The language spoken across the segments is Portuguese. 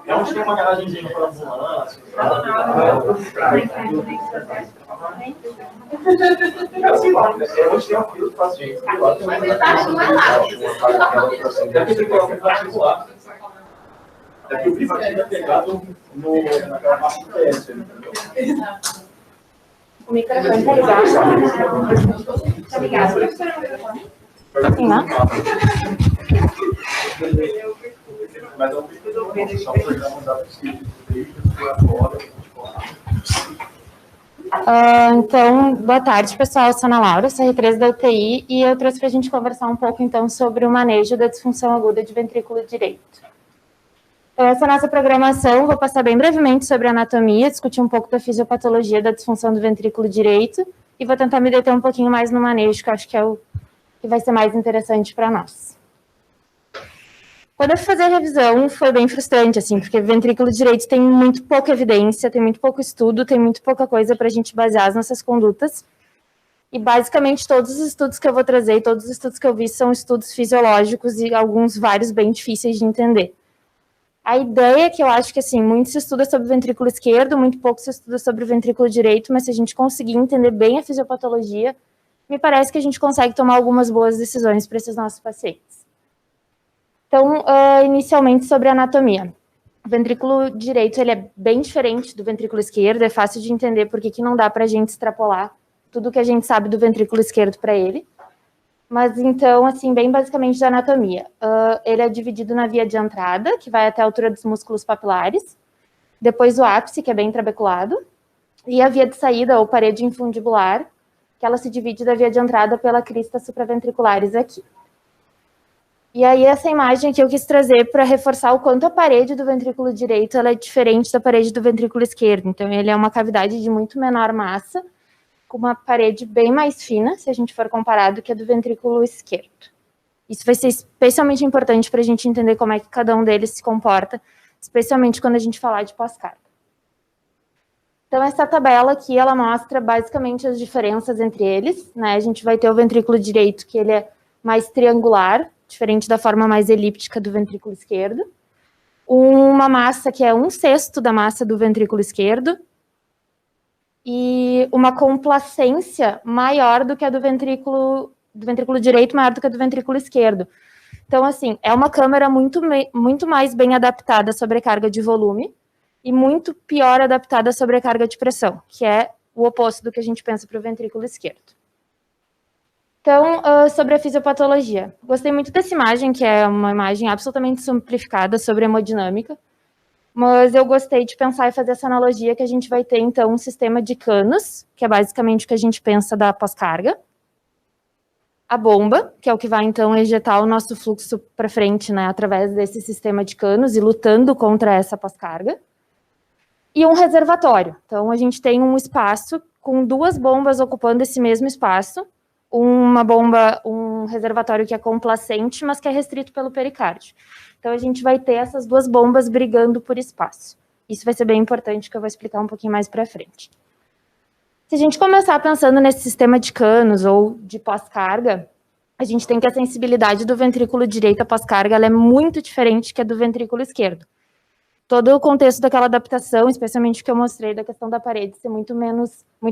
É um uma garagenzinha para ambulância. Assim, eu vou tirar um filtro para a gente. Mas ele está não é lá. É que o privativo é pegado naquela parte do PS. O microfone está ligado. Está ligado. Sim, não? Mas eu só programa da Então, boa tarde, pessoal. Eu sou Ana Laura, sou R3 da UTI e eu trouxe para a gente conversar um pouco, então, sobre o manejo da disfunção aguda de ventrículo direito. Então, essa é a nossa programação. Vou passar bem brevemente sobre a anatomia, discutir um pouco da fisiopatologia da disfunção do ventrículo direito e vou tentar me deter um pouquinho mais no manejo, que eu acho que é o que vai ser mais interessante para nós. Quando eu fui fazer a revisão, foi bem frustrante, assim, porque ventrículo direito tem muito pouca evidência, tem muito pouco estudo, tem muito pouca coisa para a gente basear as nossas condutas. E, basicamente, todos os estudos que eu vou trazer, todos os estudos que eu vi são estudos fisiológicos e vários bem difíceis de entender. A ideia é que eu acho que, assim, muito se estuda sobre o ventrículo esquerdo, muito pouco se estuda sobre o ventrículo direito, mas se a gente conseguir entender bem a fisiopatologia, me parece que a gente consegue tomar algumas boas decisões para esses nossos pacientes. Então, inicialmente, sobre a anatomia. O ventrículo direito ele é bem diferente do ventrículo esquerdo, é fácil de entender por que não dá para a gente extrapolar tudo que a gente sabe do ventrículo esquerdo para ele. Mas, então, assim, bem basicamente da anatomia. Ele é dividido na via de entrada, que vai até a altura dos músculos papilares, depois o ápice, que é bem trabeculado, e a via de saída, ou parede infundibular, que ela se divide da via de entrada pela crista supraventriculares aqui. E aí, essa imagem que eu quis trazer para reforçar o quanto a parede do ventrículo direito ela é diferente da parede do ventrículo esquerdo. Então, ele é uma cavidade de muito menor massa, com uma parede bem mais fina, se a gente for comparar, do que a do ventrículo esquerdo. Isso vai ser especialmente importante para a gente entender como é que cada um deles se comporta, especialmente quando a gente falar de pós-carga. Então, essa tabela aqui, ela mostra basicamente as diferenças entre eles, né? A gente vai ter o ventrículo direito, que ele é mais triangular, diferente da forma mais elíptica do ventrículo esquerdo. Uma massa que é 1/6 da massa do ventrículo esquerdo, e uma complacência maior do que a do ventrículo direito, maior do que a do ventrículo esquerdo. Então, assim, é uma câmara muito mais bem adaptada à sobrecarga de volume e muito pior adaptada à sobrecarga de pressão, que é o oposto do que a gente pensa para o ventrículo esquerdo. Então, sobre a fisiopatologia. Gostei muito dessa imagem, que é uma imagem absolutamente simplificada sobre hemodinâmica, mas eu gostei de pensar e fazer essa analogia que a gente vai ter, então, um sistema de canos, que é basicamente o que a gente pensa da pós-carga, a bomba, que é o que vai, então, ejetar o nosso fluxo para frente, né, através desse sistema de canos e lutando contra essa pós-carga, e um reservatório. Então, a gente tem um espaço com duas bombas ocupando esse mesmo espaço, um reservatório que é complacente, mas que é restrito pelo pericárdio. Então, a gente vai ter essas duas bombas brigando por espaço. Isso vai ser bem importante, que eu vou explicar um pouquinho mais para frente. Se a gente começar pensando nesse sistema de canos ou de pós-carga, a gente tem que a sensibilidade do ventrículo direito à pós-carga ela é muito diferente que a do ventrículo esquerdo. Todo o contexto daquela adaptação, especialmente o que eu mostrei da questão da parede ser muito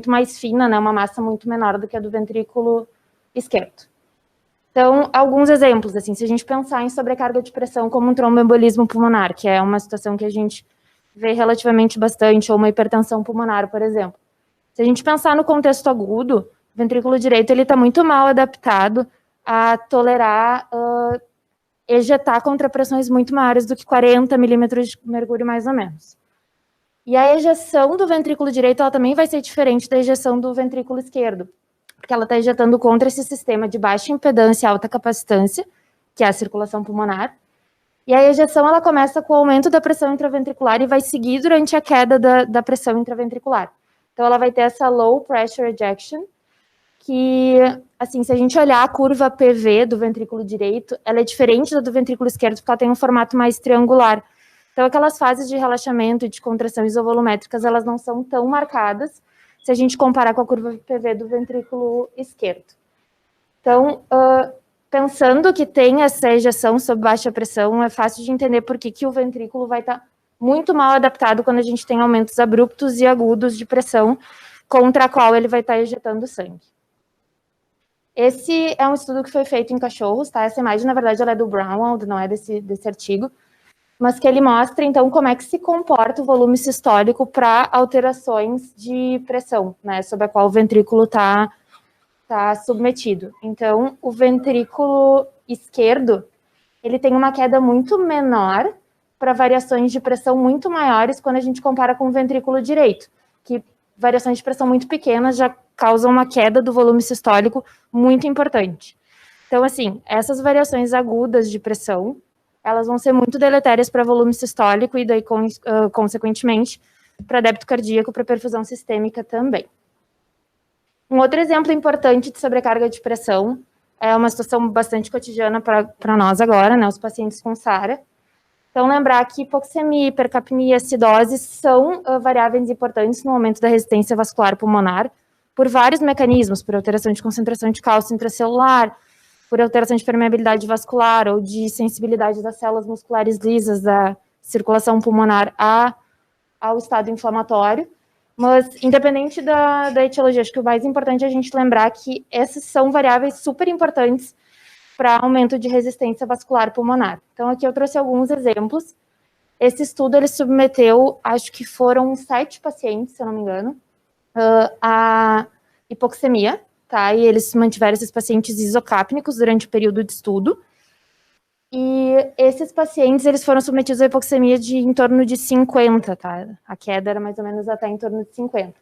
mais fina, né, uma massa muito menor do que a do ventrículo esquerdo. Então, alguns exemplos, assim, se a gente pensar em sobrecarga de pressão como um tromboembolismo pulmonar, que é uma situação que a gente vê relativamente bastante, ou uma hipertensão pulmonar, por exemplo. Se a gente pensar no contexto agudo, o ventrículo direito ele está muito mal adaptado a tolerar ejetar contrapressões muito maiores do que 40 milímetros de mercúrio, mais ou menos. E a ejeção do ventrículo direito ela também vai ser diferente da ejeção do ventrículo esquerdo, porque ela está ejetando contra esse sistema de baixa impedância e alta capacitância, que é a circulação pulmonar, e a ejeção ela começa com o aumento da pressão intraventricular e vai seguir durante a queda da pressão intraventricular. Então, ela vai ter essa low pressure ejection, que, assim, se a gente olhar a curva PV do ventrículo direito, ela é diferente da do ventrículo esquerdo, porque ela tem um formato mais triangular. Então, aquelas fases de relaxamento e de contração isovolumétricas, elas não são tão marcadas se a gente comparar com a curva PV do ventrículo esquerdo. Então, pensando que tem essa ejeção sob baixa pressão, é fácil de entender por que o ventrículo vai estar muito mal adaptado quando a gente tem aumentos abruptos e agudos de pressão, contra a qual ele vai estar ejetando sangue. Esse é um estudo que foi feito em cachorros, tá? Essa imagem, na verdade, ela é do Brownwald, não é desse artigo, mas que ele mostra, então, como é que se comporta o volume sistólico para alterações de pressão, né, sobre a qual o ventrículo está submetido. Então, o ventrículo esquerdo, ele tem uma queda muito menor para variações de pressão muito maiores quando a gente compara com o ventrículo direito, que variações de pressão muito pequenas já causam uma queda do volume sistólico muito importante. Então, assim, essas variações agudas de pressão, elas vão ser muito deletérias para volume sistólico e daí, consequentemente, para débito cardíaco, para perfusão sistêmica também. Um outro exemplo importante de sobrecarga de pressão é uma situação bastante cotidiana para nós agora, né, os pacientes com SARA. Então, lembrar que hipoxemia, hipercapnia, acidose são variáveis importantes no aumento da resistência vascular pulmonar, por vários mecanismos, por alteração de concentração de cálcio intracelular, por alteração de permeabilidade vascular ou de sensibilidade das células musculares lisas da circulação pulmonar ao estado inflamatório. Mas, independente da etiologia, acho que o mais importante é a gente lembrar que essas são variáveis super importantes para aumento de resistência vascular pulmonar. Então, aqui eu trouxe alguns exemplos. Esse estudo, ele submeteu, acho que foram 7 pacientes, se eu não me engano, a hipoxemia, tá? E eles mantiveram esses pacientes isocápnicos durante o período de estudo. E esses pacientes, eles foram submetidos a hipoxemia de em torno de 50, tá? A queda era mais ou menos até em torno de 50.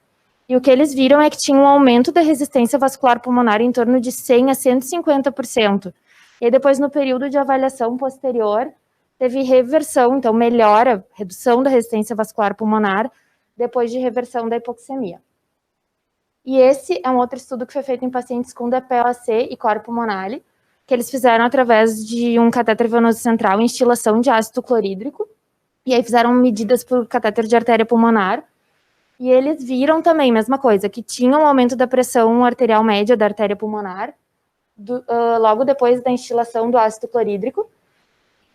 E o que eles viram é que tinha um aumento da resistência vascular pulmonar em torno de 100 a 150%. E aí, depois, no período de avaliação posterior, teve reversão, então melhora, redução da resistência vascular pulmonar, depois de reversão da hipoxemia. E esse é um outro estudo que foi feito em pacientes com DPOC e cor pulmonale, que eles fizeram através de um catéter venoso central em instilação de ácido clorídrico, e aí fizeram medidas por catéter de artéria pulmonar, e eles viram também, mesma coisa, que tinha um aumento da pressão arterial média da artéria pulmonar, logo depois da instilação do ácido clorídrico.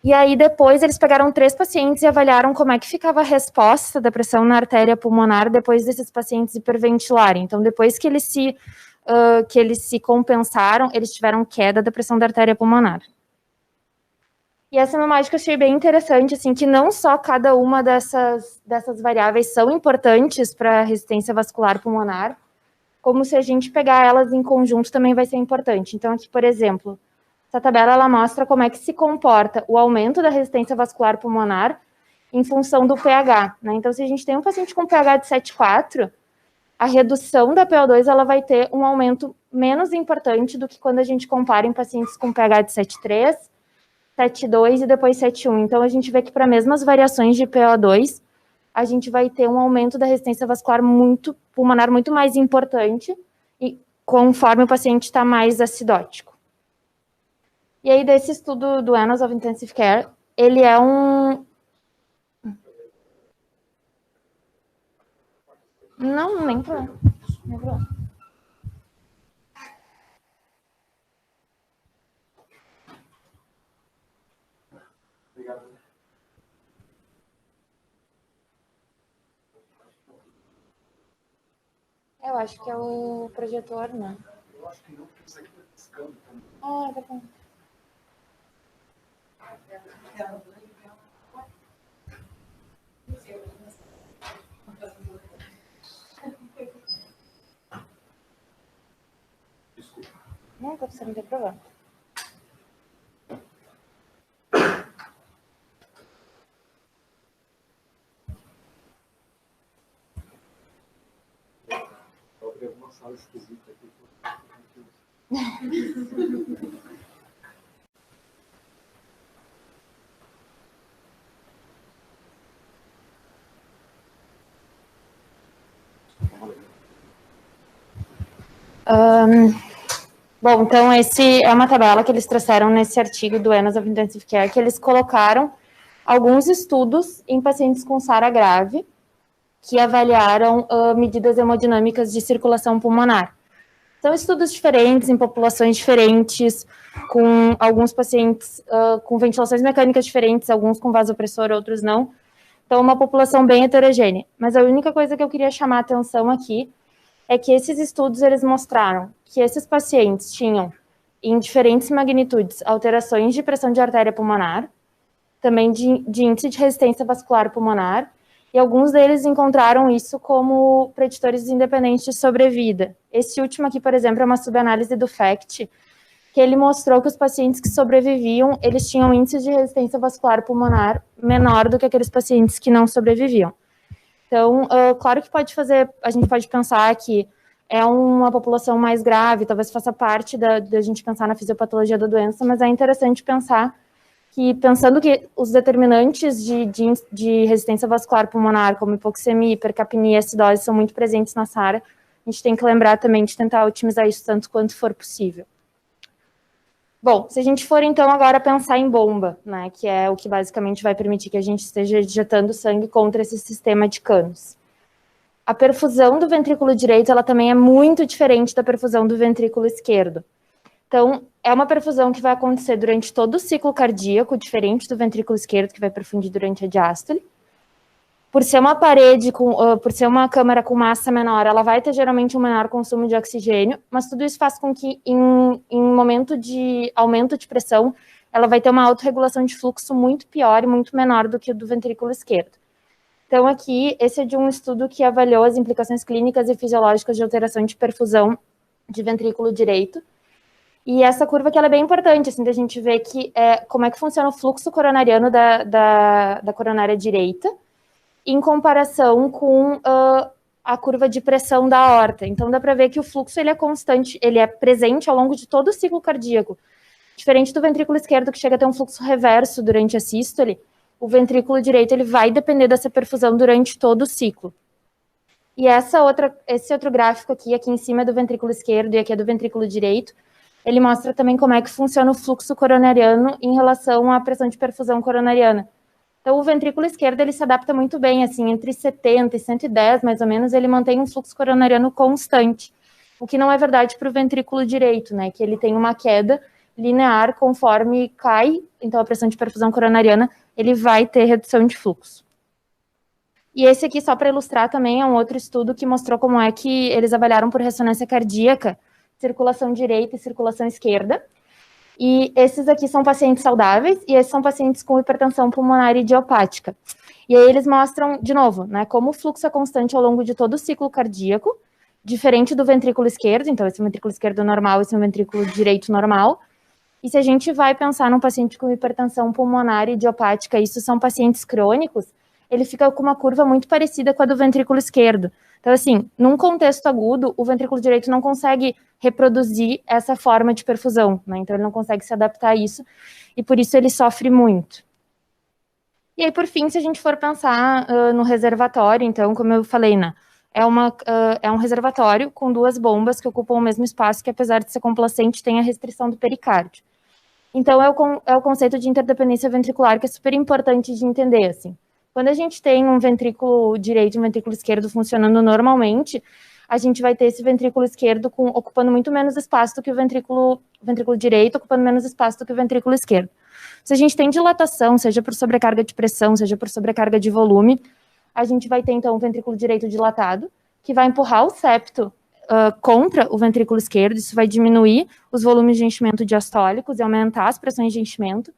E aí depois eles pegaram 3 pacientes e avaliaram como é que ficava a resposta da pressão na artéria pulmonar depois desses pacientes hiperventilarem. Então, depois que eles se compensaram, eles tiveram queda da pressão da artéria pulmonar. E essa é uma imagem que eu achei bem interessante, assim, que não só cada uma dessas variáveis são importantes para a resistência vascular pulmonar, como se a gente pegar elas em conjunto também vai ser importante. Então, aqui, por exemplo, essa tabela ela mostra como é que se comporta o aumento da resistência vascular pulmonar em função do pH, né? Então, se a gente tem um paciente com pH de 7,4, a redução da PO2 ela vai ter um aumento menos importante do que quando a gente compara em pacientes com pH de 7,3, 7,2 e depois 7,1. Então, a gente vê que para mesmas variações de PO2, a gente vai ter um aumento da resistência vascular pulmonar muito mais importante, e conforme o paciente está mais acidótico. E aí, desse estudo do Annals of Intensive Care, ele é um... Não, nem problema. Nem problema. Obrigado. Eu acho que é o projetor, né? Eu acho que não, porque isso aqui está piscando também. Ah, é verdade. Desculpa. Não, tá precisando ter problema. Eu abri alguma sala esquisita aqui. Bom, então esse é uma tabela que eles trouxeram nesse artigo do Annals of Intensive Care, que eles colocaram alguns estudos em pacientes com SARA grave, que avaliaram medidas hemodinâmicas de circulação pulmonar. São estudos diferentes, em populações diferentes, com alguns pacientes com ventilações mecânicas diferentes, alguns com vasopressor, outros não. Então, uma população bem heterogênea. Mas a única coisa que eu queria chamar a atenção aqui é que esses estudos, eles mostraram que esses pacientes tinham, em diferentes magnitudes, alterações de pressão de artéria pulmonar, também de índice de resistência vascular pulmonar, e alguns deles encontraram isso como preditores independentes de sobrevida. Esse último aqui, por exemplo, é uma subanálise do FACT, que ele mostrou que os pacientes que sobreviviam, eles tinham índice de resistência vascular pulmonar menor do que aqueles pacientes que não sobreviviam. Então, claro que a gente pode pensar que é uma população mais grave, talvez faça parte da gente pensar na fisiopatologia da doença, mas é interessante pensar que, pensando que os determinantes de resistência vascular pulmonar, como hipoxemia, hipercapnia e acidose, são muito presentes na SARA, a gente tem que lembrar também de tentar otimizar isso tanto quanto for possível. Bom, se a gente for então agora pensar em bomba, né, que é o que basicamente vai permitir que a gente esteja injetando sangue contra esse sistema de canos. A perfusão do ventrículo direito, ela também é muito diferente da perfusão do ventrículo esquerdo. Então, é uma perfusão que vai acontecer durante todo o ciclo cardíaco, diferente do ventrículo esquerdo, que vai perfundir durante a diástole. Por ser uma parede, por ser uma câmara com massa menor, ela vai ter geralmente um menor consumo de oxigênio, mas tudo isso faz com que, em momento de aumento de pressão, ela vai ter uma autorregulação de fluxo muito pior e muito menor do que o do ventrículo esquerdo. Então, aqui, esse é de um estudo que avaliou as implicações clínicas e fisiológicas de alteração de perfusão de ventrículo direito. E essa curva aqui ela é bem importante, assim, da gente ver que, como é que funciona o fluxo coronariano da coronária direita, em comparação com a curva de pressão da aorta. Então, dá para ver que o fluxo ele é constante, ele é presente ao longo de todo o ciclo cardíaco. Diferente do ventrículo esquerdo, que chega a ter um fluxo reverso durante a sístole, o ventrículo direito ele vai depender dessa perfusão durante todo o ciclo. E esse outro gráfico aqui em cima é do ventrículo esquerdo e aqui é do ventrículo direito. Ele mostra também como é que funciona o fluxo coronariano em relação à pressão de perfusão coronariana. Então, o ventrículo esquerdo, ele se adapta muito bem, assim, entre 70 e 110, mais ou menos, ele mantém um fluxo coronariano constante, o que não é verdade para o ventrículo direito, né, que ele tem uma queda linear conforme cai, então a pressão de perfusão coronariana, ele vai ter redução de fluxo. E esse aqui, só para ilustrar também, é um outro estudo que mostrou como é que eles avaliaram por ressonância cardíaca, circulação direita e circulação esquerda. E esses aqui são pacientes saudáveis, e esses são pacientes com hipertensão pulmonar idiopática. E aí eles mostram, de novo, né, como o fluxo é constante ao longo de todo o ciclo cardíaco, diferente do ventrículo esquerdo, então esse é o ventrículo esquerdo normal, esse é o ventrículo direito normal. E se a gente vai pensar num paciente com hipertensão pulmonar idiopática, isso são pacientes crônicos, ele fica com uma curva muito parecida com a do ventrículo esquerdo. Então, assim, num contexto agudo, o ventrículo direito não consegue reproduzir essa forma de perfusão, né? Então, ele não consegue se adaptar a isso, e por isso ele sofre muito. E aí, por fim, se a gente for pensar no reservatório, então, como eu falei, né, é um reservatório com duas bombas que ocupam o mesmo espaço, que apesar de ser complacente, tem a restrição do pericárdio. Então, é o conceito de interdependência ventricular que é super importante de entender, assim. Quando a gente tem um ventrículo direito e um ventrículo esquerdo funcionando normalmente, a gente vai ter esse ventrículo esquerdo ocupando muito menos espaço do que o ventrículo direito, ocupando menos espaço do que o ventrículo esquerdo. Se a gente tem dilatação, seja por sobrecarga de pressão, seja por sobrecarga de volume, a gente vai ter, então, o ventrículo direito dilatado, que vai empurrar o septo contra o ventrículo esquerdo, isso vai diminuir os volumes de enchimento diastólicos e aumentar as pressões de enchimento.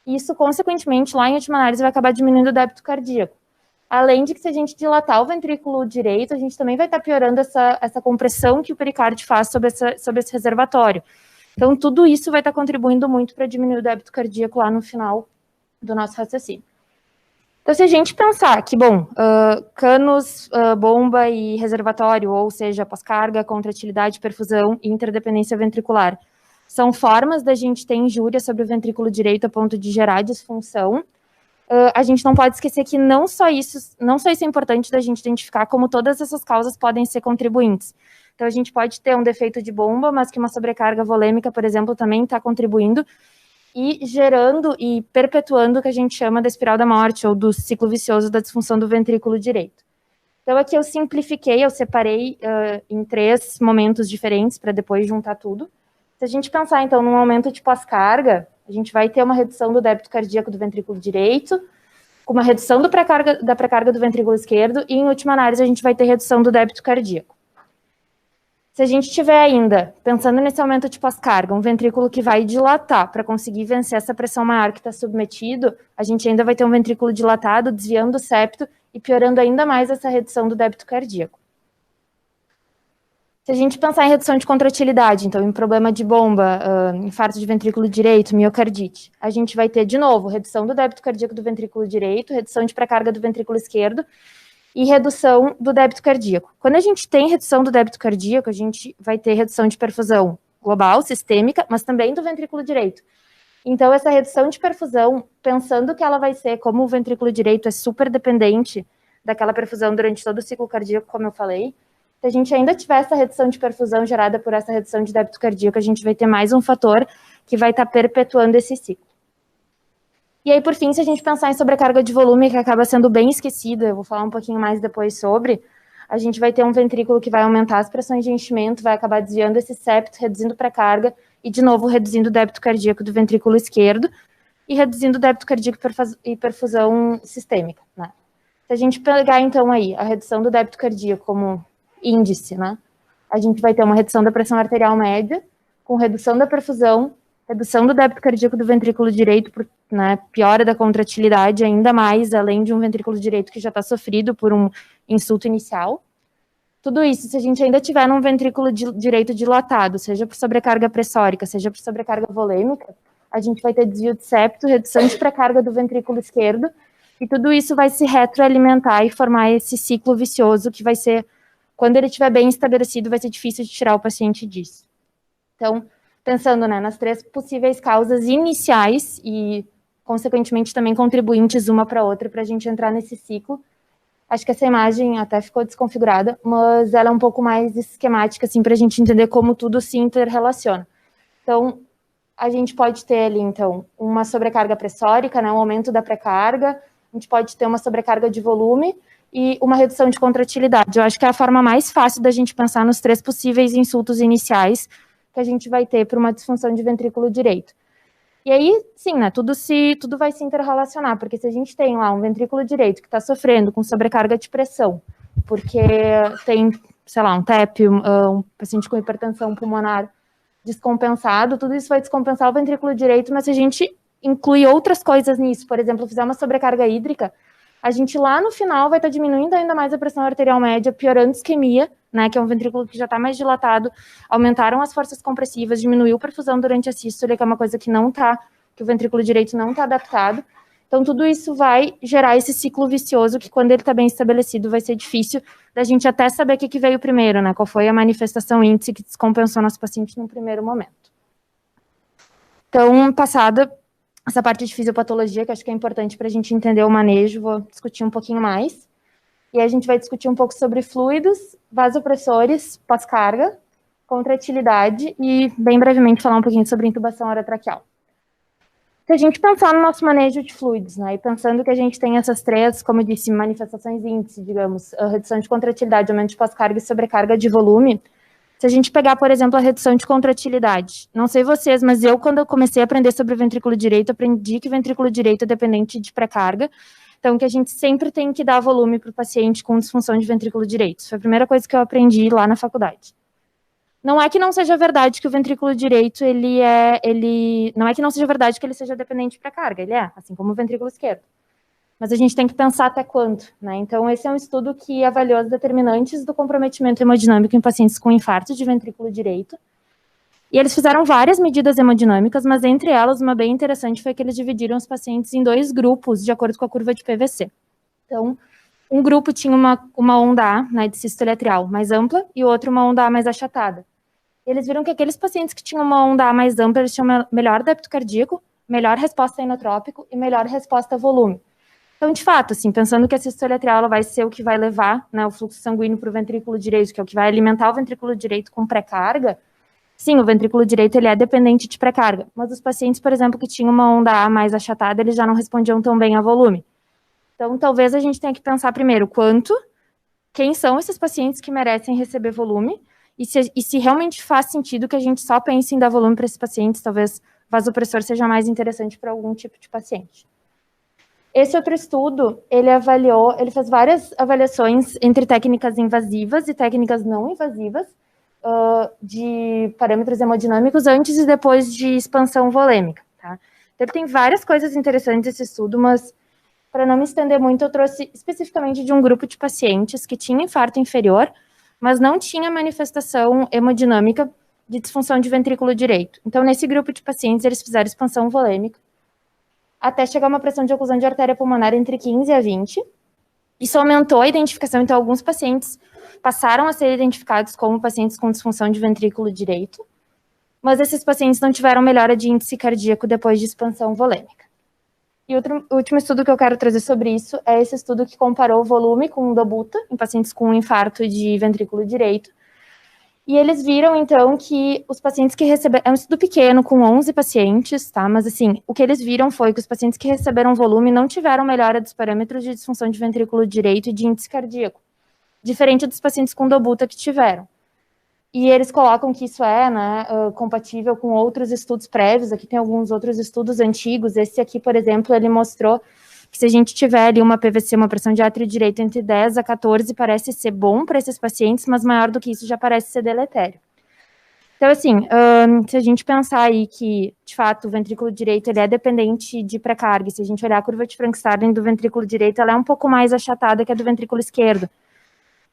E isso, consequentemente, lá em última análise, vai acabar diminuindo o débito cardíaco. Além de que, se a gente dilatar o ventrículo direito, a gente também vai estar piorando essa compressão que o pericárdio faz sobre esse reservatório. Então, tudo isso vai estar contribuindo muito para diminuir o débito cardíaco lá no final do nosso raciocínio. Então, se a gente pensar que, bom, canos, bomba e reservatório, ou seja, pós-carga, contratilidade, perfusão e interdependência ventricular, são formas da gente ter injúria sobre o ventrículo direito a ponto de gerar disfunção. A gente não pode esquecer que não só isso é importante da gente identificar, como todas essas causas podem ser contribuintes. Então, a gente pode ter um defeito de bomba, mas que uma sobrecarga volêmica, por exemplo, também está contribuindo e gerando e perpetuando o que a gente chama da espiral da morte, ou do ciclo vicioso da disfunção do ventrículo direito. Então, aqui eu simplifiquei, eu separei em 3 momentos diferentes para depois juntar tudo. Se a gente pensar, então, num aumento de pós-carga, a gente vai ter uma redução do débito cardíaco do ventrículo direito, com uma redução da pré-carga do ventrículo esquerdo, e, em última análise, a gente vai ter redução do débito cardíaco. Se a gente tiver ainda, pensando nesse aumento de pós-carga, um ventrículo que vai dilatar para conseguir vencer essa pressão maior que está submetido, a gente ainda vai ter um ventrículo dilatado, desviando o septo e piorando ainda mais essa redução do débito cardíaco. Se a gente pensar em redução de contratilidade, então em problema de bomba, infarto de ventrículo direito, miocardite, a gente vai ter, de novo, redução do débito cardíaco do ventrículo direito, redução de pré-carga do ventrículo esquerdo, e redução do débito cardíaco. Quando a gente tem redução do débito cardíaco, a gente vai ter redução de perfusão global, sistêmica, mas também do ventrículo direito. Então, essa redução de perfusão, pensando que ela vai ser, como o ventrículo direito é super dependente daquela perfusão durante todo o ciclo cardíaco, como eu falei, se a gente ainda tiver essa redução de perfusão gerada por essa redução de débito cardíaco, a gente vai ter mais um fator que vai estar perpetuando esse ciclo. E aí, por fim, se a gente pensar em sobrecarga de volume, que acaba sendo bem esquecida, eu vou falar um pouquinho mais depois sobre, a gente vai ter um ventrículo que vai aumentar as pressões de enchimento, vai acabar desviando esse septo, reduzindo pré-carga, e, de novo, reduzindo o débito cardíaco do ventrículo esquerdo, e reduzindo o débito cardíaco e perfusão sistêmica, né? Se a gente pegar, então, aí, a redução do débito cardíaco como índice, né? A gente vai ter uma redução da pressão arterial média, com redução da perfusão, redução do débito cardíaco do ventrículo direito, né, piora da contratilidade ainda mais, além de um ventrículo direito que já está sofrido por um insulto inicial. Tudo isso, se a gente ainda tiver num ventrículo direito dilatado, seja por sobrecarga pressórica, seja por sobrecarga volêmica, a gente vai ter desvio de septo, redução de pré-carga do ventrículo esquerdo, e tudo isso vai se retroalimentar e formar esse ciclo vicioso que vai ser, quando ele estiver bem estabelecido, vai ser difícil de tirar o paciente disso. Então, pensando, né, nas 3 possíveis causas iniciais e, consequentemente, também contribuintes uma para a outra para a gente entrar nesse ciclo. Acho que essa imagem até ficou desconfigurada, mas ela é um pouco mais esquemática, assim, para a gente entender como tudo se interrelaciona. Então, a gente pode ter ali, então, uma sobrecarga pressórica, né, um aumento da pré-carga, a gente pode ter uma sobrecarga de volume e uma redução de contratilidade. Eu acho que é a forma mais fácil da gente pensar nos 3 possíveis insultos iniciais que a gente vai ter para uma disfunção de ventrículo direito. E aí, sim, né, tudo vai se interrelacionar, porque se a gente tem lá um ventrículo direito que está sofrendo com sobrecarga de pressão, porque tem, sei lá, um TEP, um paciente com hipertensão pulmonar descompensado, tudo isso vai descompensar o ventrículo direito, mas se a gente inclui outras coisas nisso, por exemplo, fizer uma sobrecarga hídrica, a gente lá no final vai estar diminuindo ainda mais a pressão arterial média, piorando a isquemia, né, que é um ventrículo que já está mais dilatado, aumentaram as forças compressivas, diminuiu a perfusão durante a sístole, que é uma coisa que o ventrículo direito não está adaptado. Então, tudo isso vai gerar esse ciclo vicioso que, quando ele está bem estabelecido, vai ser difícil da gente até saber o que veio primeiro, né, qual foi a manifestação índice que descompensou nosso paciente no primeiro momento. Então, passada essa parte de fisiopatologia, que acho que é importante para a gente entender o manejo, vou discutir um pouquinho mais. E aí a gente vai discutir um pouco sobre fluidos, vasopressores, pós-carga, contratilidade e, bem brevemente, falar um pouquinho sobre intubação orotraqueal. Se a gente pensar no nosso manejo de fluidos, né, e pensando que a gente tem essas 3, como eu disse, manifestações índice, digamos, a redução de contratilidade, aumento de pós-carga e sobrecarga de volume, se a gente pegar, por exemplo, a redução de contratilidade, não sei vocês, mas eu, quando eu comecei a aprender sobre o ventrículo direito, aprendi que o ventrículo direito é dependente de pré-carga, então que a gente sempre tem que dar volume para o paciente com disfunção de ventrículo direito. Isso foi a primeira coisa que eu aprendi lá na faculdade. Não é que não seja verdade que o ventrículo direito, não é que não seja verdade que ele seja dependente de pré-carga, ele é, assim como o ventrículo esquerdo. Mas a gente tem que pensar até quando, né? Então, esse é um estudo que avaliou as determinantes do comprometimento hemodinâmico em pacientes com infarto de ventrículo direito. E eles fizeram várias medidas hemodinâmicas, mas entre elas, uma bem interessante foi que eles dividiram os pacientes em 2 grupos, de acordo com a curva de PVC. Então, um grupo tinha uma onda A, né, de sístole atrial mais ampla, e o outro uma onda A mais achatada. E eles viram que aqueles pacientes que tinham uma onda A mais ampla, eles tinham melhor débito cardíaco, melhor resposta a inotrópico e melhor resposta a volume. Então, de fato, assim, pensando que a sístole atrial ela vai ser o que vai levar, né, o fluxo sanguíneo para o ventrículo direito, que é o que vai alimentar o ventrículo direito com pré-carga, sim, o ventrículo direito ele é dependente de pré-carga, mas os pacientes, por exemplo, que tinham uma onda A mais achatada, eles já não respondiam tão bem a volume. Então, talvez a gente tenha que pensar primeiro quanto quem são esses pacientes que merecem receber volume e se realmente faz sentido que a gente só pense em dar volume para esses pacientes, talvez vasopressor seja mais interessante para algum tipo de paciente. Esse outro estudo, ele fez várias avaliações entre técnicas invasivas e técnicas não invasivas de parâmetros hemodinâmicos antes e depois de expansão volêmica, tá? Então, ele tem várias coisas interessantes esse estudo, mas para não me estender muito, eu trouxe especificamente de um grupo de pacientes que tinha infarto inferior, mas não tinha manifestação hemodinâmica de disfunção de ventrículo direito. Então, nesse grupo de pacientes, eles fizeram expansão volêmica, até chegar a uma pressão de oclusão de artéria pulmonar entre 15 a 20. Isso aumentou a identificação, então alguns pacientes passaram a ser identificados como pacientes com disfunção de ventrículo direito, mas esses pacientes não tiveram melhora de índice cardíaco depois de expansão volêmica. E o último estudo que eu quero trazer sobre isso é esse estudo que comparou o volume com o dobuta em pacientes com infarto de ventrículo direito. E eles viram, então, que os pacientes que receberam... É um estudo pequeno, com 11 pacientes, tá? Mas, assim, o que eles viram foi que os pacientes que receberam volume não tiveram melhora dos parâmetros de disfunção de ventrículo direito e de índice cardíaco, diferente dos pacientes com dobuta que tiveram. E eles colocam que isso é, né, compatível com outros estudos prévios. Aqui tem alguns outros estudos antigos. Esse aqui, por exemplo, ele mostrou que se a gente tiver ali uma PVC, uma pressão de átrio direito entre 10 a 14, parece ser bom para esses pacientes, mas maior do que isso já parece ser deletério. Então, assim, se a gente pensar aí que, de fato, o ventrículo direito ele é dependente de pré-carga, se a gente olhar a curva de Frank-Starling do ventrículo direito, ela é um pouco mais achatada que a do ventrículo esquerdo.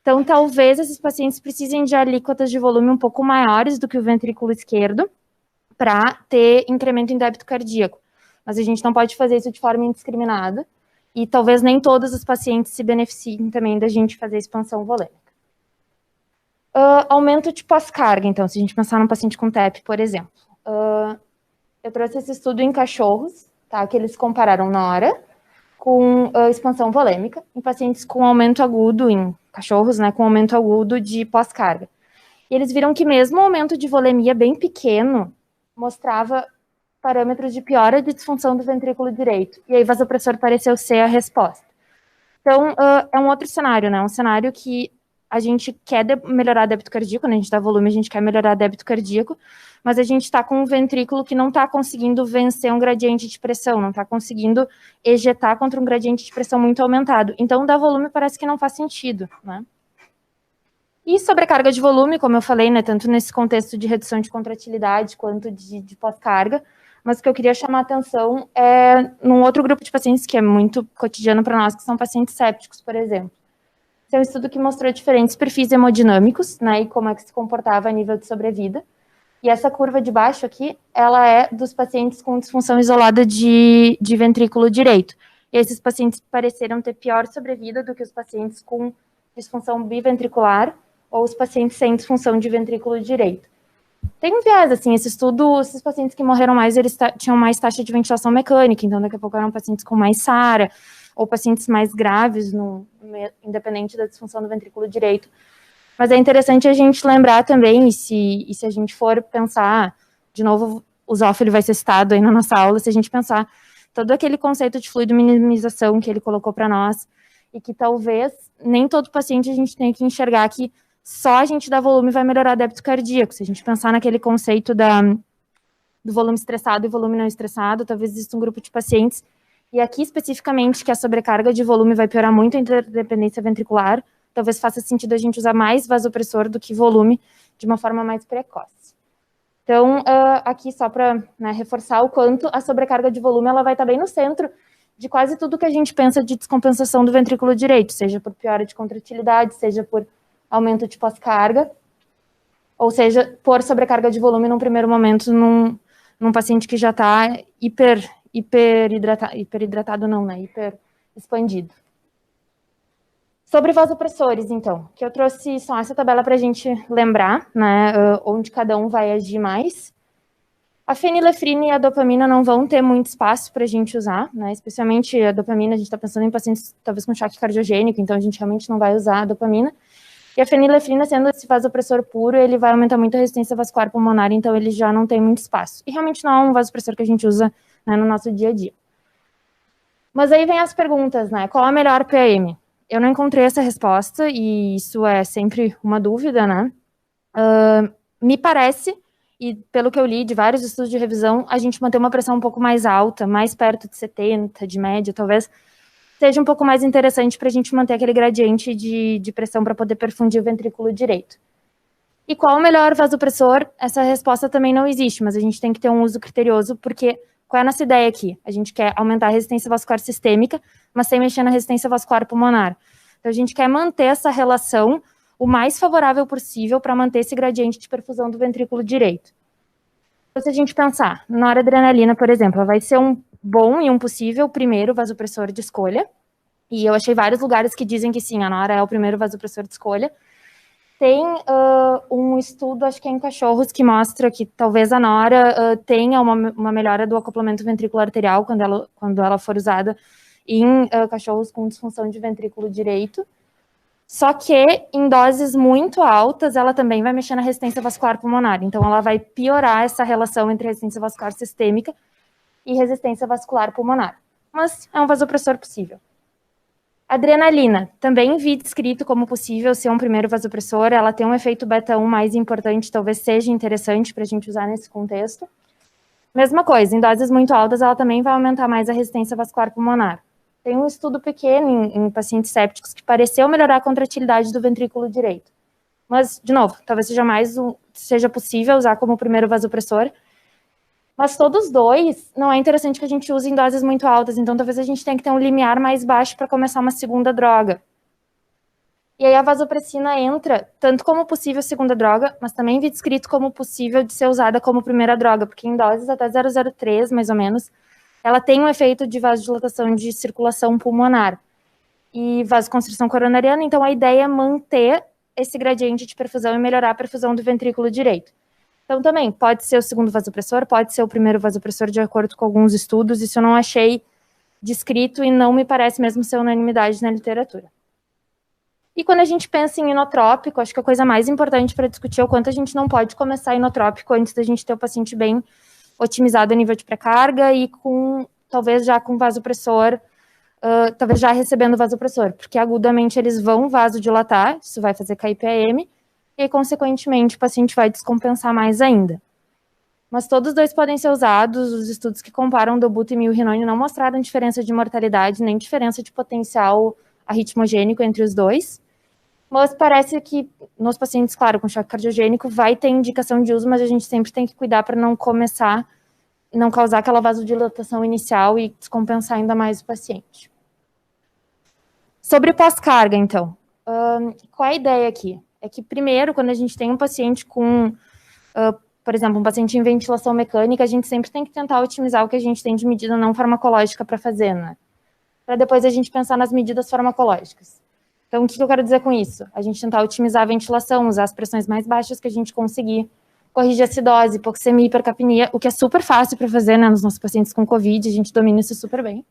Então, talvez esses pacientes precisem de alíquotas de volume um pouco maiores do que o ventrículo esquerdo para ter incremento em débito cardíaco. Mas a gente não pode fazer isso de forma indiscriminada e talvez nem todos os pacientes se beneficiem também da gente fazer expansão volêmica. Aumento de pós-carga, então, se a gente pensar num paciente com TEP, por exemplo. Eu trouxe esse estudo em cachorros, tá, que eles compararam NORA com expansão volêmica em pacientes com aumento agudo, em cachorros, né, com aumento agudo de pós-carga. E eles viram que mesmo o aumento de volemia bem pequeno mostrava parâmetros de piora de disfunção do ventrículo direito. E aí vasopressor pareceu ser a resposta. Então, é um outro cenário, né, um cenário que a gente quer melhorar débito cardíaco, né, a gente dá volume, a gente quer melhorar débito cardíaco, mas a gente está com um ventrículo que não está conseguindo vencer um gradiente de pressão, não está conseguindo ejetar contra um gradiente de pressão muito aumentado. Então, dar volume parece que não faz sentido, né? E sobrecarga de volume, como eu falei, né, tanto nesse contexto de redução de contratilidade quanto de pós-carga, mas o que eu queria chamar a atenção é num outro grupo de pacientes que é muito cotidiano para nós, que são pacientes sépticos, por exemplo. Esse é um estudo que mostrou diferentes perfis hemodinâmicos, né, e como é que se comportava a nível de sobrevida. E essa curva de baixo aqui, ela é dos pacientes com disfunção isolada de ventrículo direito. E esses pacientes pareceram ter pior sobrevida do que os pacientes com disfunção biventricular ou os pacientes sem disfunção de ventrículo direito. Tem um viés, assim, esse estudo, esses pacientes que morreram mais, eles tinham mais taxa de ventilação mecânica, então daqui a pouco eram pacientes com mais SARA, ou pacientes mais graves, independente da disfunção do ventrículo direito. Mas é interessante a gente lembrar também, e se a gente for pensar, de novo, o Zoff ele vai ser citado aí na nossa aula, se a gente pensar todo aquele conceito de fluido minimização que ele colocou para nós, e que talvez nem todo paciente a gente tenha que enxergar que só a gente dar volume vai melhorar débito cardíaco. Se a gente pensar naquele conceito do volume estressado e volume não estressado, talvez exista um grupo de pacientes, e aqui especificamente que a sobrecarga de volume vai piorar muito a interdependência ventricular, talvez faça sentido a gente usar mais vasopressor do que volume de uma forma mais precoce. Então, aqui só para, né, reforçar o quanto a sobrecarga de volume ela vai estar bem no centro de quase tudo que a gente pensa de descompensação do ventrículo direito, seja por piora de contratilidade, seja por aumento de pós-carga, ou seja, por sobrecarga de volume num primeiro momento num paciente que já está hiperidratado não, né, hiper expandido. Sobre vasopressores, então, que eu trouxe só essa tabela para a gente lembrar, né, onde cada um vai agir mais. A fenilefrina e a dopamina não vão ter muito espaço para a gente usar, né, especialmente a dopamina, a gente está pensando em pacientes talvez com choque cardiogênico, então a gente realmente não vai usar a dopamina. E a fenilefrina, sendo esse vasopressor puro, ele vai aumentar muito a resistência vascular pulmonar, então ele já não tem muito espaço. E realmente não é um vasopressor que a gente usa, né, no nosso dia a dia. Mas aí vem as perguntas, né, qual a melhor PAM? eu não encontrei essa resposta, e isso é sempre uma dúvida, né? Me parece, e pelo que eu li de vários estudos de revisão, a gente manter uma pressão um pouco mais alta, mais perto de 70, de média, talvez, seja um pouco mais interessante para a gente manter aquele gradiente de pressão para poder perfundir o ventrículo direito. E qual o melhor vasopressor? Essa resposta também não existe, mas a gente tem que ter um uso criterioso, porque qual é a nossa ideia aqui? A gente quer aumentar a resistência vascular sistêmica, mas sem mexer na resistência vascular pulmonar. Então, a gente quer manter essa relação o mais favorável possível para manter esse gradiente de perfusão do ventrículo direito. Então, se a gente pensar, noradrenalina, por exemplo, vai ser um bom e um possível primeiro vasopressor de escolha, e eu achei vários lugares que dizem que sim, a nora é o primeiro vasopressor de escolha. Tem um estudo, acho que é em cachorros, que mostra que talvez a nora tenha uma melhora do acoplamento ventricular arterial quando ela for usada em cachorros com disfunção de ventrículo direito. Só que em doses muito altas, ela também vai mexer na resistência vascular pulmonar. Então, ela vai piorar essa relação entre resistência vascular sistêmica e resistência vascular pulmonar. Mas é um vasopressor possível. Adrenalina, também vi descrito como possível ser um primeiro vasopressor, ela tem um efeito beta-1 mais importante, talvez seja interessante para a gente usar nesse contexto. Mesma coisa, em doses muito altas, ela também vai aumentar mais a resistência vascular pulmonar. Tem um estudo pequeno em pacientes sépticos que pareceu melhorar a contratilidade do ventrículo direito. Mas, de novo, talvez seja possível usar como primeiro vasopressor. Mas todos dois, não é interessante que a gente use em doses muito altas, então talvez a gente tenha que ter um limiar mais baixo para começar uma segunda droga. E aí a vasopressina entra tanto como possível segunda droga, mas também vi descrito como possível de ser usada como primeira droga, porque em doses até 0,03, mais ou menos, ela tem um efeito de vasodilatação de circulação pulmonar e vasoconstrição coronariana, então a ideia é manter esse gradiente de perfusão e melhorar a perfusão do ventrículo direito. Então, também, pode ser o segundo vasopressor, pode ser o primeiro vasopressor, de acordo com alguns estudos. Isso eu não achei descrito e não me parece mesmo ser unanimidade na literatura. E quando a gente pensa em inotrópico, acho que a coisa mais importante para discutir é o quanto a gente não pode começar inotrópico antes da gente ter o paciente bem otimizado a nível de pré-carga e talvez já com vasopressor, talvez já recebendo vasopressor, porque agudamente eles vão vasodilatar, isso vai fazer KIPAM, e, consequentemente, o paciente vai descompensar mais ainda. Mas todos os dois podem ser usados, os estudos que comparam dobuta e milrinone não mostraram diferença de mortalidade, nem diferença de potencial arritmogênico entre os dois, mas parece que nos pacientes, claro, com choque cardiogênico, vai ter indicação de uso, mas a gente sempre tem que cuidar para não causar aquela vasodilatação inicial e descompensar ainda mais o paciente. Sobre pós-carga, então, qual é a ideia aqui? É que, primeiro, quando a gente tem um paciente com, por exemplo, um paciente em ventilação mecânica, a gente sempre tem que tentar otimizar o que a gente tem de medida não farmacológica para fazer, né? Para depois a gente pensar nas medidas farmacológicas. Então, o que eu quero dizer com isso? A gente tentar otimizar a ventilação, usar as pressões mais baixas que a gente conseguir, corrigir acidose, hipoxemia, hipercapnia, o que é super fácil para fazer, né, nos nossos pacientes com COVID, a gente domina isso super bem.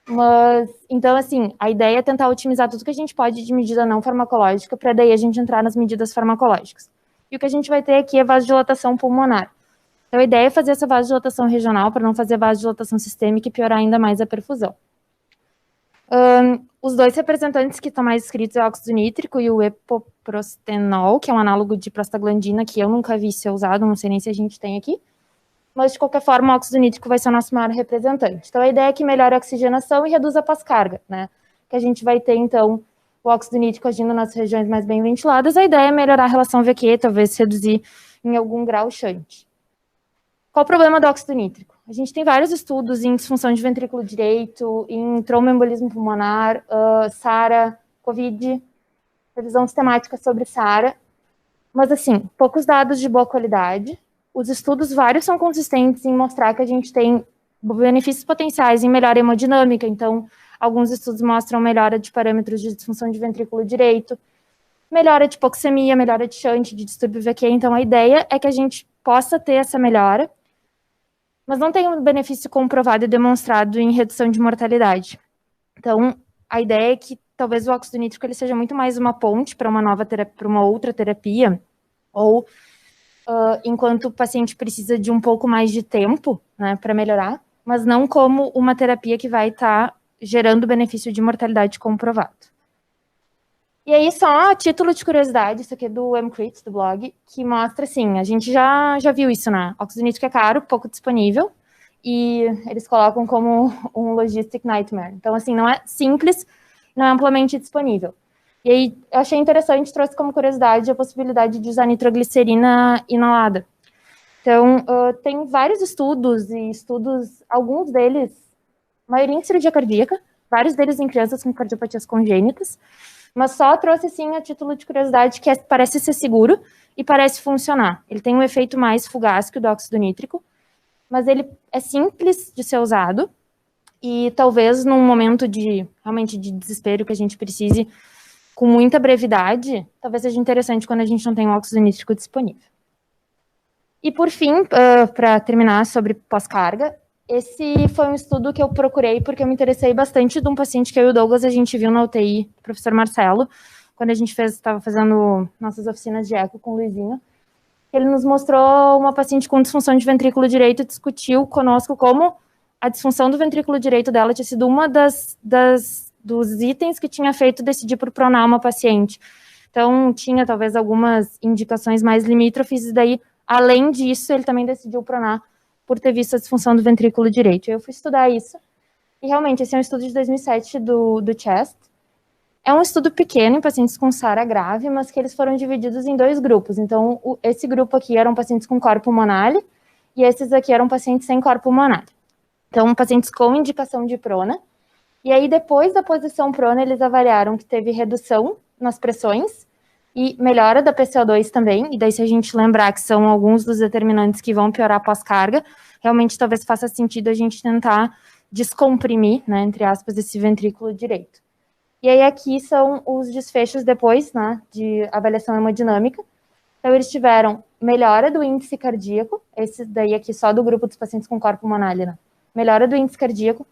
Mas, então, assim, a ideia é tentar otimizar tudo que a gente pode de medida não farmacológica, para daí a gente entrar nas medidas farmacológicas. E o que a gente vai ter aqui é vasodilatação pulmonar. Então, a ideia é fazer essa vasodilatação regional, para não fazer vasodilatação sistêmica e piorar ainda mais a perfusão. Os dois representantes que estão mais escritos é o óxido nítrico e o epoprostenol, que é um análogo de prostaglandina, que eu nunca vi ser usado, não sei nem se a gente tem aqui. Mas, de qualquer forma, o óxido nítrico vai ser o nosso maior representante. Então, a ideia é que melhore a oxigenação e reduza a pós-carga, né? Que a gente vai ter, então, o óxido nítrico agindo nas regiões mais bem ventiladas. A ideia é melhorar a relação VQ, talvez reduzir em algum grau o shunt. Qual o problema do óxido nítrico? A gente tem vários estudos em disfunção de ventrículo direito, em tromboembolismo pulmonar, SARA, COVID, revisão sistemática sobre SARA. Mas, assim, poucos dados de boa qualidade. Os estudos vários são consistentes em mostrar que a gente tem benefícios potenciais em melhora hemodinâmica. Então, alguns estudos mostram melhora de parâmetros de disfunção de ventrículo direito, melhora de hipoxemia, melhora de shunt, de distúrbio VQ. Então, a ideia é que a gente possa ter essa melhora, mas não tem um benefício comprovado e demonstrado em redução de mortalidade. Então, a ideia é que talvez o óxido nítrico ele seja muito mais uma ponte para uma outra terapia, ou enquanto o paciente precisa de um pouco mais de tempo, né, para melhorar, mas não como uma terapia que vai estar gerando benefício de mortalidade comprovado. E aí, só a título de curiosidade, isso aqui é do MCRIT, do blog, que mostra, assim, a gente já viu isso, né? Óxido nítrico é caro, pouco disponível, e eles colocam como um logistic nightmare. Então, assim, não é simples, não é amplamente disponível. E aí, eu achei interessante, trouxe como curiosidade a possibilidade de usar nitroglicerina inalada. Então, tem vários estudos, alguns deles, a maioria em cirurgia cardíaca, vários deles em crianças com cardiopatias congênitas, mas só trouxe, sim, a título de curiosidade, que parece ser seguro e parece funcionar. Ele tem um efeito mais fugaz que o do óxido nítrico, mas ele é simples de ser usado e talvez num momento realmente de desespero que a gente precise, com muita brevidade, talvez seja interessante quando a gente não tem um óxido nítrico disponível. E por fim, para terminar sobre pós-carga, esse foi um estudo que eu procurei porque eu me interessei bastante de um paciente que eu e o Douglas a gente viu na UTI, do professor Marcelo, quando a gente estava fazendo nossas oficinas de eco com o Luizinho. Ele nos mostrou uma paciente com disfunção de ventrículo direito e discutiu conosco como a disfunção do ventrículo direito dela tinha sido uma dos itens que tinha feito decidir por pronar uma paciente. Então, tinha talvez algumas indicações mais limítrofes, e daí, além disso, ele também decidiu pronar por ter visto a disfunção do ventrículo direito. Eu fui estudar isso, e realmente, esse é um estudo de 2007 do CHEST. É um estudo pequeno em pacientes com SARA grave, mas que eles foram divididos em 2 grupos. Então, esse grupo aqui eram pacientes com corpo monale, e esses aqui eram pacientes sem corpo monale. Então, pacientes com indicação de prona. E aí, depois da posição prona, eles avaliaram que teve redução nas pressões e melhora da PCO2 também. E daí, se a gente lembrar que são alguns dos determinantes que vão piorar pós-carga, realmente talvez faça sentido a gente tentar descomprimir, né, entre aspas, esse ventrículo direito. E aí, aqui são os desfechos depois, né, de avaliação hemodinâmica. Então, eles tiveram melhora do índice cardíaco, esse daí aqui só do grupo dos pacientes com corpo monale, né? Melhora do índice cardíaco,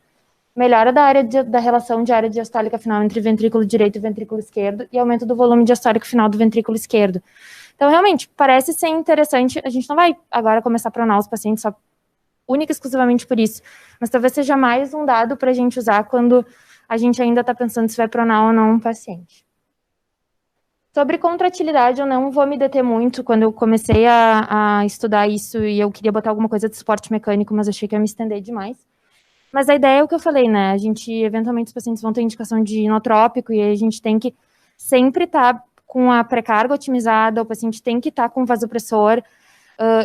melhora da relação de área diastólica final entre ventrículo direito e ventrículo esquerdo e aumento do volume diastólico final do ventrículo esquerdo. Então, realmente, parece ser interessante. A gente não vai agora começar a pronar os pacientes só única e exclusivamente por isso, mas talvez seja mais um dado para a gente usar quando a gente ainda está pensando se vai pronar ou não um paciente. Sobre contratilidade, eu não vou me deter muito. Quando eu comecei a estudar isso e eu queria botar alguma coisa de suporte mecânico, mas achei que ia me estender demais. Mas a ideia é o que eu falei, né? A gente, eventualmente, os pacientes vão ter indicação de inotrópico e a gente tem que sempre estar com a pré-carga otimizada, o paciente tem que estar com o vasopressor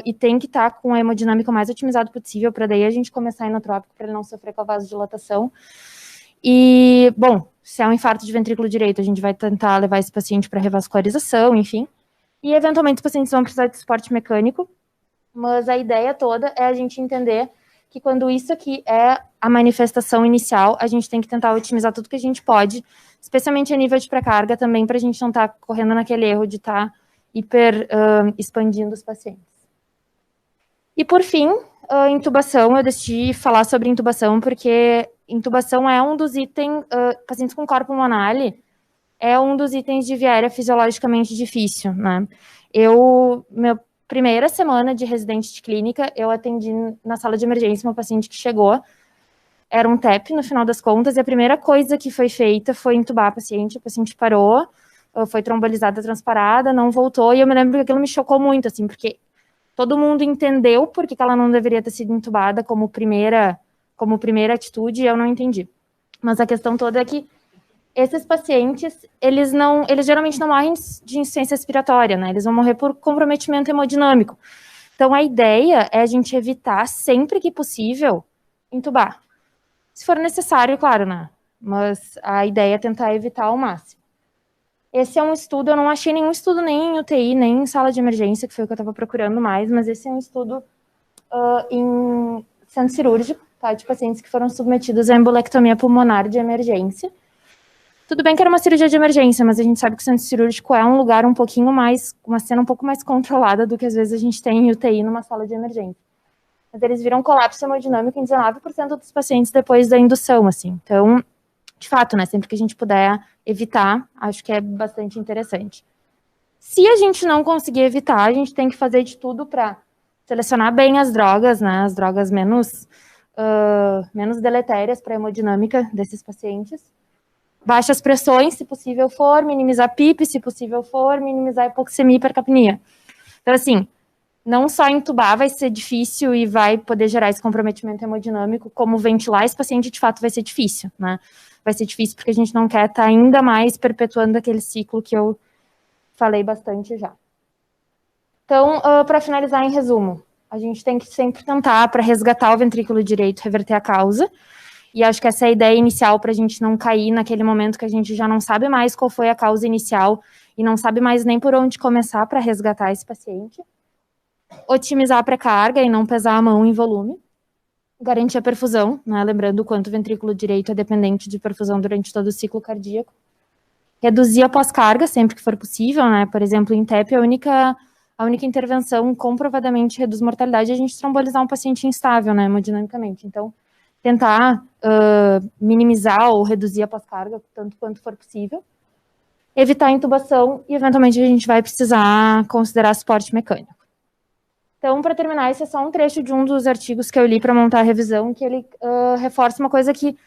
e tem que estar com a hemodinâmica o mais otimizado possível, para daí a gente começar inotrópico, para ele não sofrer com a vasodilatação. E, bom, se é um infarto de ventrículo direito, a gente vai tentar levar esse paciente para revascularização, enfim. E, eventualmente, os pacientes vão precisar de suporte mecânico, mas a ideia toda é a gente entender que quando isso aqui é a manifestação inicial, a gente tem que tentar otimizar tudo que a gente pode, especialmente a nível de pré-carga também, para a gente não estar correndo naquele erro de estar expandindo os pacientes. E, por fim, intubação, eu decidi falar sobre intubação, porque intubação é um dos itens, pacientes com corpo monale, é um dos itens de via aérea fisiologicamente difícil, né? Minha primeira semana de residente de clínica, eu atendi na sala de emergência uma paciente que chegou, era um TEP no final das contas, e a primeira coisa que foi feita foi intubar a paciente parou, foi trombolizada, transparada, não voltou, e eu me lembro que aquilo me chocou muito, assim, porque todo mundo entendeu por que ela não deveria ter sido intubada como primeira atitude, e eu não entendi. Mas a questão toda é que esses pacientes, eles geralmente não morrem de insuficiência respiratória, né? Eles vão morrer por comprometimento hemodinâmico. Então, a ideia é a gente evitar, sempre que possível, intubar. Se for necessário, claro, né? Mas a ideia é tentar evitar ao máximo. Esse é um estudo, eu não achei nenhum estudo nem em UTI, nem em sala de emergência, que foi o que eu estava procurando mais, mas esse é um estudo em centro cirúrgico, tá, de pacientes que foram submetidos à embolectomia pulmonar de emergência. Tudo bem que era uma cirurgia de emergência, mas a gente sabe que o centro cirúrgico é um lugar um pouquinho mais, uma cena um pouco mais controlada do que às vezes a gente tem em UTI numa sala de emergência. Mas eles viram colapso hemodinâmico em 19% dos pacientes depois da indução, assim. Então, de fato, né, sempre que a gente puder evitar, acho que é bastante interessante. Se a gente não conseguir evitar, a gente tem que fazer de tudo para selecionar bem as drogas, né, as drogas menos deletérias para a hemodinâmica desses pacientes. baixas pressões, se possível for, minimizar PIP, se possível for, minimizar hipoxemia e hipercapnia. Então, assim, não só entubar vai ser difícil e vai poder gerar esse comprometimento hemodinâmico, como ventilar esse paciente, de fato, vai ser difícil, né? Vai ser difícil porque a gente não quer estar ainda mais perpetuando aquele ciclo que eu falei bastante já. Então, para finalizar, em resumo, a gente tem que sempre tentar, para resgatar o ventrículo direito, reverter a causa. E acho que essa é a ideia inicial para a gente não cair naquele momento que a gente já não sabe mais qual foi a causa inicial e não sabe mais nem por onde começar para resgatar esse paciente. Otimizar a pré-carga e não pesar a mão em volume. Garantir a perfusão, né? Lembrando o quanto o ventrículo direito é dependente de perfusão durante todo o ciclo cardíaco. Reduzir a pós-carga sempre que for possível, né? Por exemplo, em TEP, a única intervenção comprovadamente reduz mortalidade é a gente trombolizar um paciente instável, né? Hemodinamicamente. Então, tentar minimizar ou reduzir a pós-carga tanto quanto for possível. Evitar a intubação e, eventualmente, a gente vai precisar considerar suporte mecânico. Então, para terminar, esse é só um trecho de um dos artigos que eu li para montar a revisão, que ele reforça uma coisa que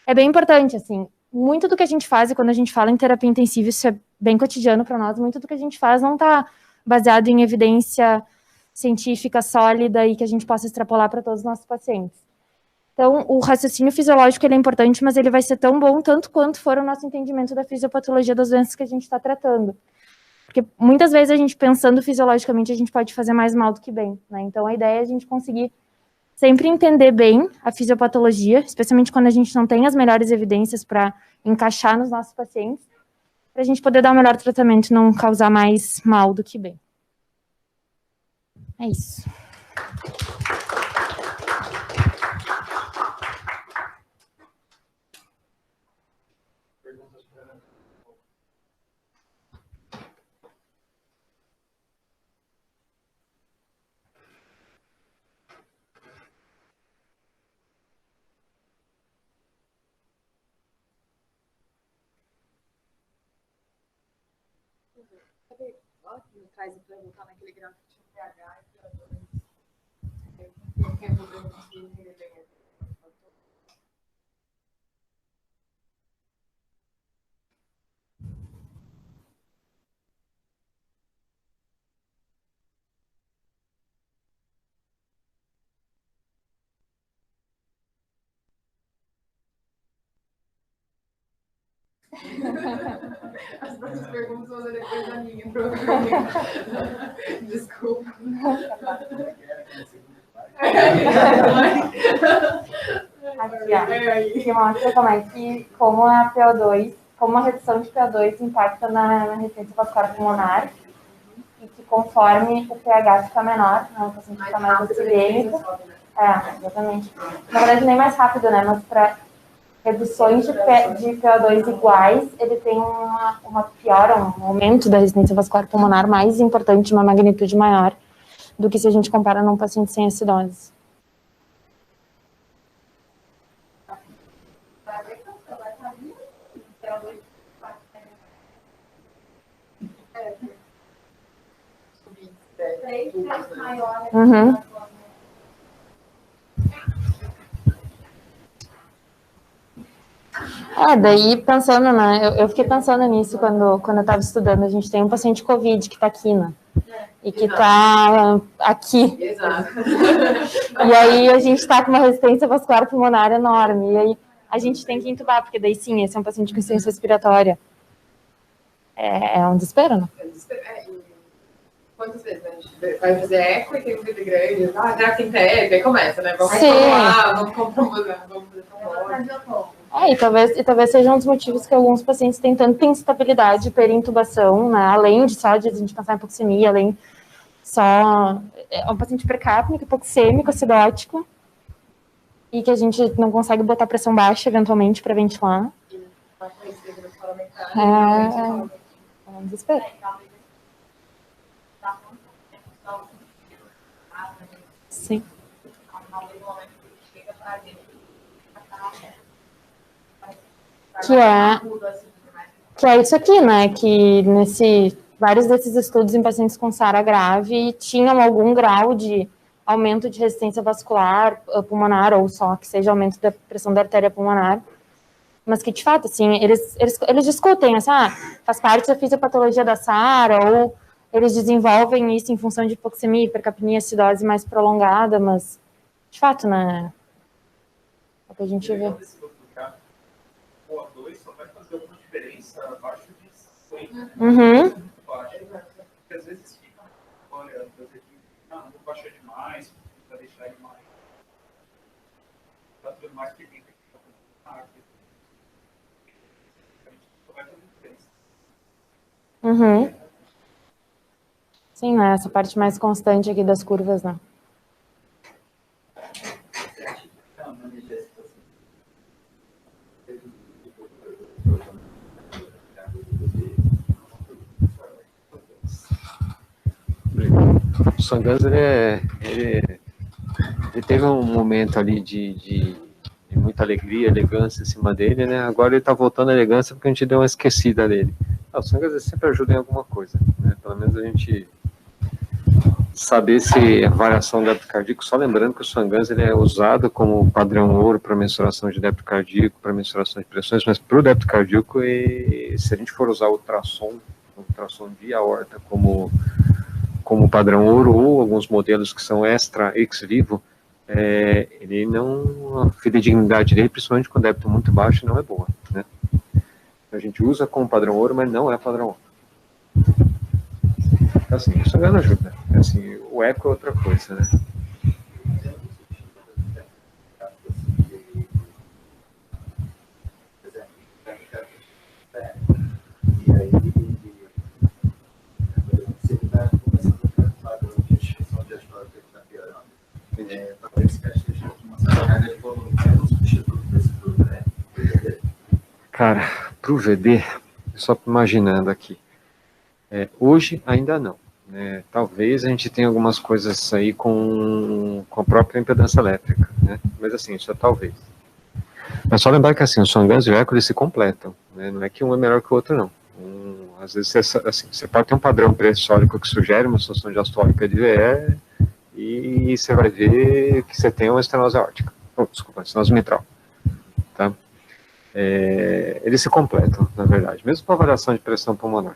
é bem importante, assim. Muito do que a gente faz, e quando a gente fala em terapia intensiva, isso é bem cotidiano para nós, muito do que a gente faz não está baseado em evidência científica sólida e que a gente possa extrapolar para todos os nossos pacientes. Então, o raciocínio fisiológico ele é importante, mas ele vai ser tão bom tanto quanto for o nosso entendimento da fisiopatologia das doenças que a gente está tratando. Porque muitas vezes a gente pensando fisiologicamente, a gente pode fazer mais mal do que bem, né? Então, a ideia é a gente conseguir sempre entender bem a fisiopatologia, especialmente quando a gente não tem as melhores evidências para encaixar nos nossos pacientes, para a gente poder dar o melhor tratamento e não causar mais mal do que bem. É isso. Traz para voltar naquele gráfico de pH As próximas perguntas vão ser depois da minha, provavelmente. Desculpa. Aqui, ó, que mostra como a PO2, como a redução de PO2 impacta na resistência vascular pulmonar e que conforme o pH fica menor, né, o paciente fica mais oxigênico. Exatamente. Na verdade, nem mais rápido, né, mas para reduções de PO2 iguais, ele tem uma piora, um aumento da resistência vascular pulmonar mais importante, uma magnitude maior do que se a gente compara num paciente sem acidose. Uhum. Daí pensando, né, eu fiquei pensando nisso quando eu estava estudando, a gente tem um paciente COVID que está aqui, né, e que está aqui. Exato. E aí a gente está com uma resistência vascular pulmonar enorme, e aí a gente tem que intubar, porque daí sim, esse é um paciente com insuficiência respiratória. É um desespero, né? Quantas vezes a gente vai fazer eco e tem um bebê grande, já que tem TEP, aí começa, né? Vamos comprovar, vamos fazer e talvez seja um dos motivos que alguns pacientes têm tanta instabilidade perintubação, né? Além de só de a gente pensar em hipoxemia, além só... É um paciente precapnico, hipoxêmico, acidótico, e que a gente não consegue botar pressão baixa, eventualmente, para ventilar. É um desespero. Sim. Que é isso aqui, né? Que vários desses estudos em pacientes com SARA grave tinham algum grau de aumento de resistência vascular pulmonar, ou só que seja aumento da pressão da artéria pulmonar. mas que, de fato, assim, eles discutem, assim, faz parte da fisiopatologia da SARA, ou eles desenvolvem isso em função de hipoxemia, hipercapnia, acidose mais prolongada, mas, de fato, né, é o que a gente vê. O O2 só vai fazer alguma diferença abaixo de 50. Uhum. Porque às vezes fica, olha, não vou baixar demais, para deixar ele mais. Está tudo mais que fica. Vai fazer diferença. Uhum. Sim, né? Essa parte mais constante aqui das curvas, né? O Sangans, ele teve um momento ali de muita alegria, elegância em cima dele, né? Agora ele tá voltando à elegância porque a gente deu uma esquecida dele. O Sangans sempre ajuda em alguma coisa, né? Pelo menos a gente saber se a variação do débito cardíaco, só lembrando que o Sangans ele é usado como padrão ouro para mensuração de débito cardíaco, para mensuração de pressões, mas para o débito cardíaco, se a gente for usar o ultrassom de aorta como padrão ouro, ou alguns modelos que são extra ex vivo, ele não, a fidedignidade dele, principalmente com débito muito baixo, não é boa, né? A gente usa como padrão ouro, mas não é padrão ouro. Assim, isso não ajuda. Assim, o eco é outra coisa, né? E aí, você está começando a ter um padrão de restrição diastólica que está piorando. Talvez que esteja uma carga de volume é um substituto desse tudo, né? Cara, para o VD, só imaginando aqui, hoje ainda não, né? Talvez a gente tenha algumas coisas aí com a própria impedância elétrica, né? Mas assim, isso é talvez. Mas só lembrar que assim, o Sangans e o eco eles se completam, né? Não é que um é melhor que o outro, não. Às vezes você pode ter um padrão pressórico que sugere uma solução diastólica de VE e você vai ver que você tem uma estenose aórtica, desculpa, estenose mitral, tá? Eles se completam, na verdade, mesmo para avaliação de pressão pulmonar.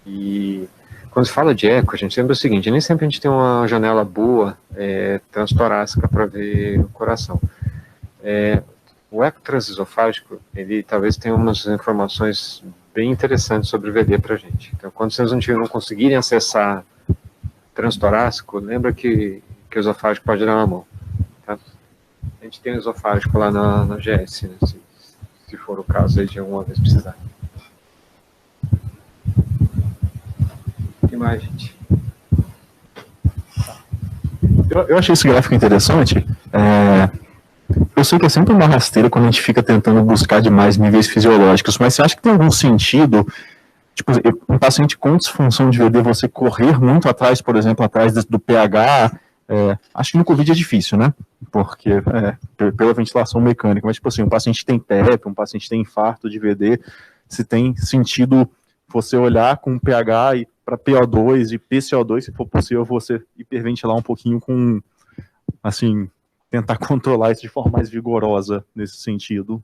E quando se fala de eco, a gente lembra o seguinte, nem sempre a gente tem uma janela boa transtorácica para ver o coração. O eco transesofágico, ele talvez tenha umas informações bem interessantes sobre o VD para a gente. Então, quando vocês não conseguirem acessar transtorácico, lembra que o esofágico pode dar na mão, tá? A gente tem o esofágico lá na GS, né, se for o caso aí de alguma vez precisar. O que mais, gente? Eu achei esse gráfico interessante. Eu sei que é sempre uma rasteira quando a gente fica tentando buscar demais níveis fisiológicos, mas você acha que tem algum sentido, tipo, um paciente com disfunção de VD, você correr muito atrás, por exemplo, atrás do pH? Acho que no COVID é difícil, né? Porque pela ventilação mecânica, mas tipo assim, um paciente tem PEP, um paciente tem infarto de VD, se tem sentido você olhar com pH e para PO2 e PCO2, se for possível, você hiperventilar um pouquinho com, assim, tentar controlar isso de forma mais vigorosa nesse sentido.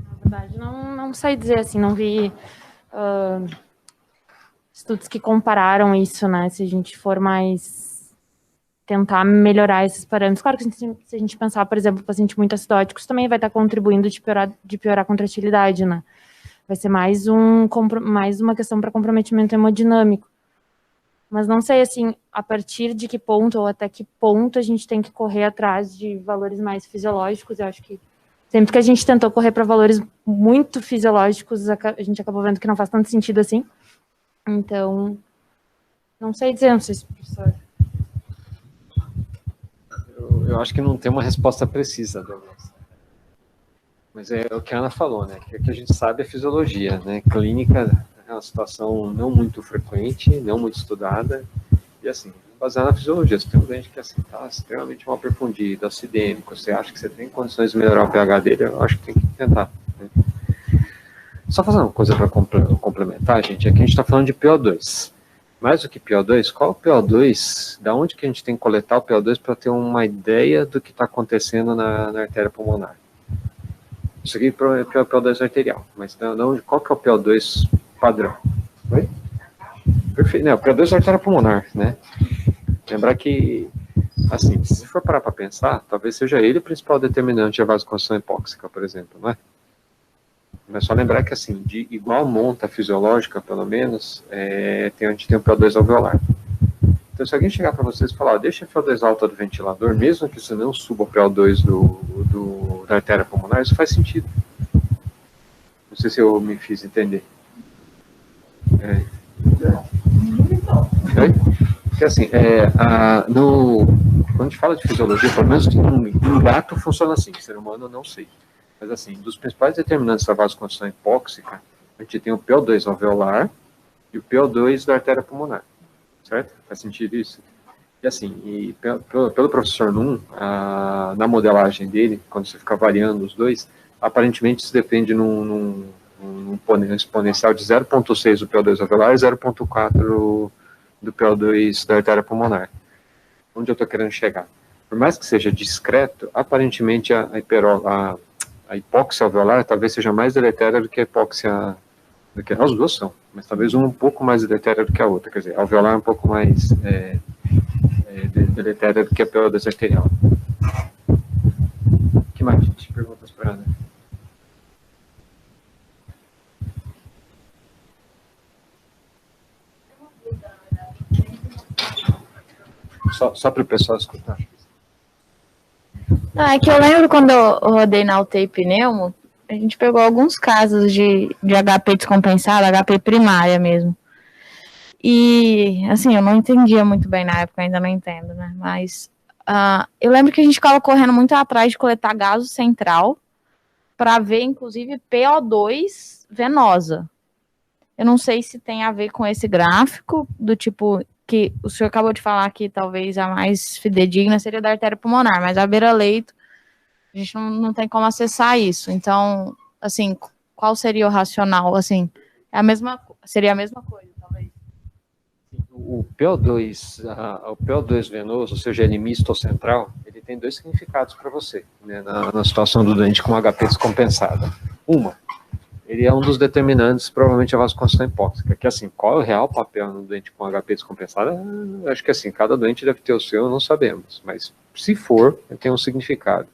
Na verdade, não sei dizer assim, não vi estudos que compararam isso, né? Se a gente for mais tentar melhorar esses parâmetros. Claro que se a gente pensar, por exemplo, paciente muito acidótico, isso também vai estar contribuindo de piorar a contratilidade, né? Vai ser mais uma questão para comprometimento hemodinâmico. Mas não sei, assim, a partir de que ponto ou até que ponto a gente tem que correr atrás de valores mais fisiológicos. Eu acho que sempre que a gente tentou correr para valores muito fisiológicos, a gente acabou vendo que não faz tanto sentido assim. Então, não sei dizer, não sei se o professor... Eu acho que não tem uma resposta precisa, Douglas. Mas é o que a Ana falou, né? Que o que a gente sabe é fisiologia, né? Clínica é uma situação não muito frequente, não muito estudada, e assim, baseada na fisiologia. Se tem um doente que assim, está extremamente mal perfundido, acidêmico, você acha que você tem condições de melhorar o pH dele, eu acho que tem que tentar, né? Só fazer uma coisa para complementar, gente, aqui a gente está falando de PO2, mais do que PO2, qual o PO2, da onde que a gente tem que coletar o PO2 para ter uma ideia do que está acontecendo na artéria pulmonar? Isso aqui é o PO2 arterial, mas qual que é o PO2 padrão? Oi? Perfeito, não, o PO2 da artéria pulmonar, né? Lembrar que, assim, se for parar para pensar, talvez seja ele o principal determinante da vasoconstrição hipóxica, por exemplo, não é? Mas só lembrar que, assim, de igual monta fisiológica, pelo menos, a gente tem um PO2 alveolar. Então, se alguém chegar para vocês e falar, deixa o PO2 alto do ventilador, mesmo que você não suba o PO2 da artéria pulmonar, isso faz sentido. Não sei se eu me fiz entender. Porque, assim, quando a gente fala de fisiologia, pelo menos um gato funciona assim, ser humano eu não sei. Mas, assim, dos principais determinantes da vasoconstrição hipóxica, a gente tem o PO2 alveolar e o PO2 da artéria pulmonar. Certo? Faz sentido isso? E, assim, pelo professor Num, na modelagem dele, quando você fica variando os dois, aparentemente isso depende num exponencial de 0,6 do PO2 alveolar e 0,4 do PO2 da artéria pulmonar. Onde eu estou querendo chegar? Por mais que seja discreto, aparentemente a hipóxia alveolar talvez seja mais deletéria do que a hipóxia, as duas são, mas talvez uma um pouco mais deletéria do que a outra, quer dizer, a alveolar é um pouco mais deletéria do que a PO2 arterial. O que mais, gente? Perguntas para Ana? Só para o pessoal escutar. É que eu lembro quando eu rodei na UTI pneumo, a gente pegou alguns casos de HP descompensado, HP primária mesmo. E, assim, eu não entendia muito bem na época, ainda não entendo, né? Mas eu lembro que a gente ficava correndo muito atrás de coletar gaso central para ver, inclusive, PO2 venosa. Eu não sei se tem a ver com esse gráfico, do tipo que o senhor acabou de falar que talvez a mais fidedigna seria da artéria pulmonar, mas a beira-leito, a gente não tem como acessar isso. Então, assim, qual seria o racional? Assim, seria a mesma coisa, talvez. O PO2 venoso, ou seja, ele misto ou central, ele tem dois significados para você, né, na situação do doente com HP descompensada. Ele é um dos determinantes, provavelmente, a vasoconstrição hipóxica, que, assim, qual é o real papel no doente com HP descompensada? Acho que, assim, cada doente deve ter o seu, não sabemos, mas, se for, tem um significado.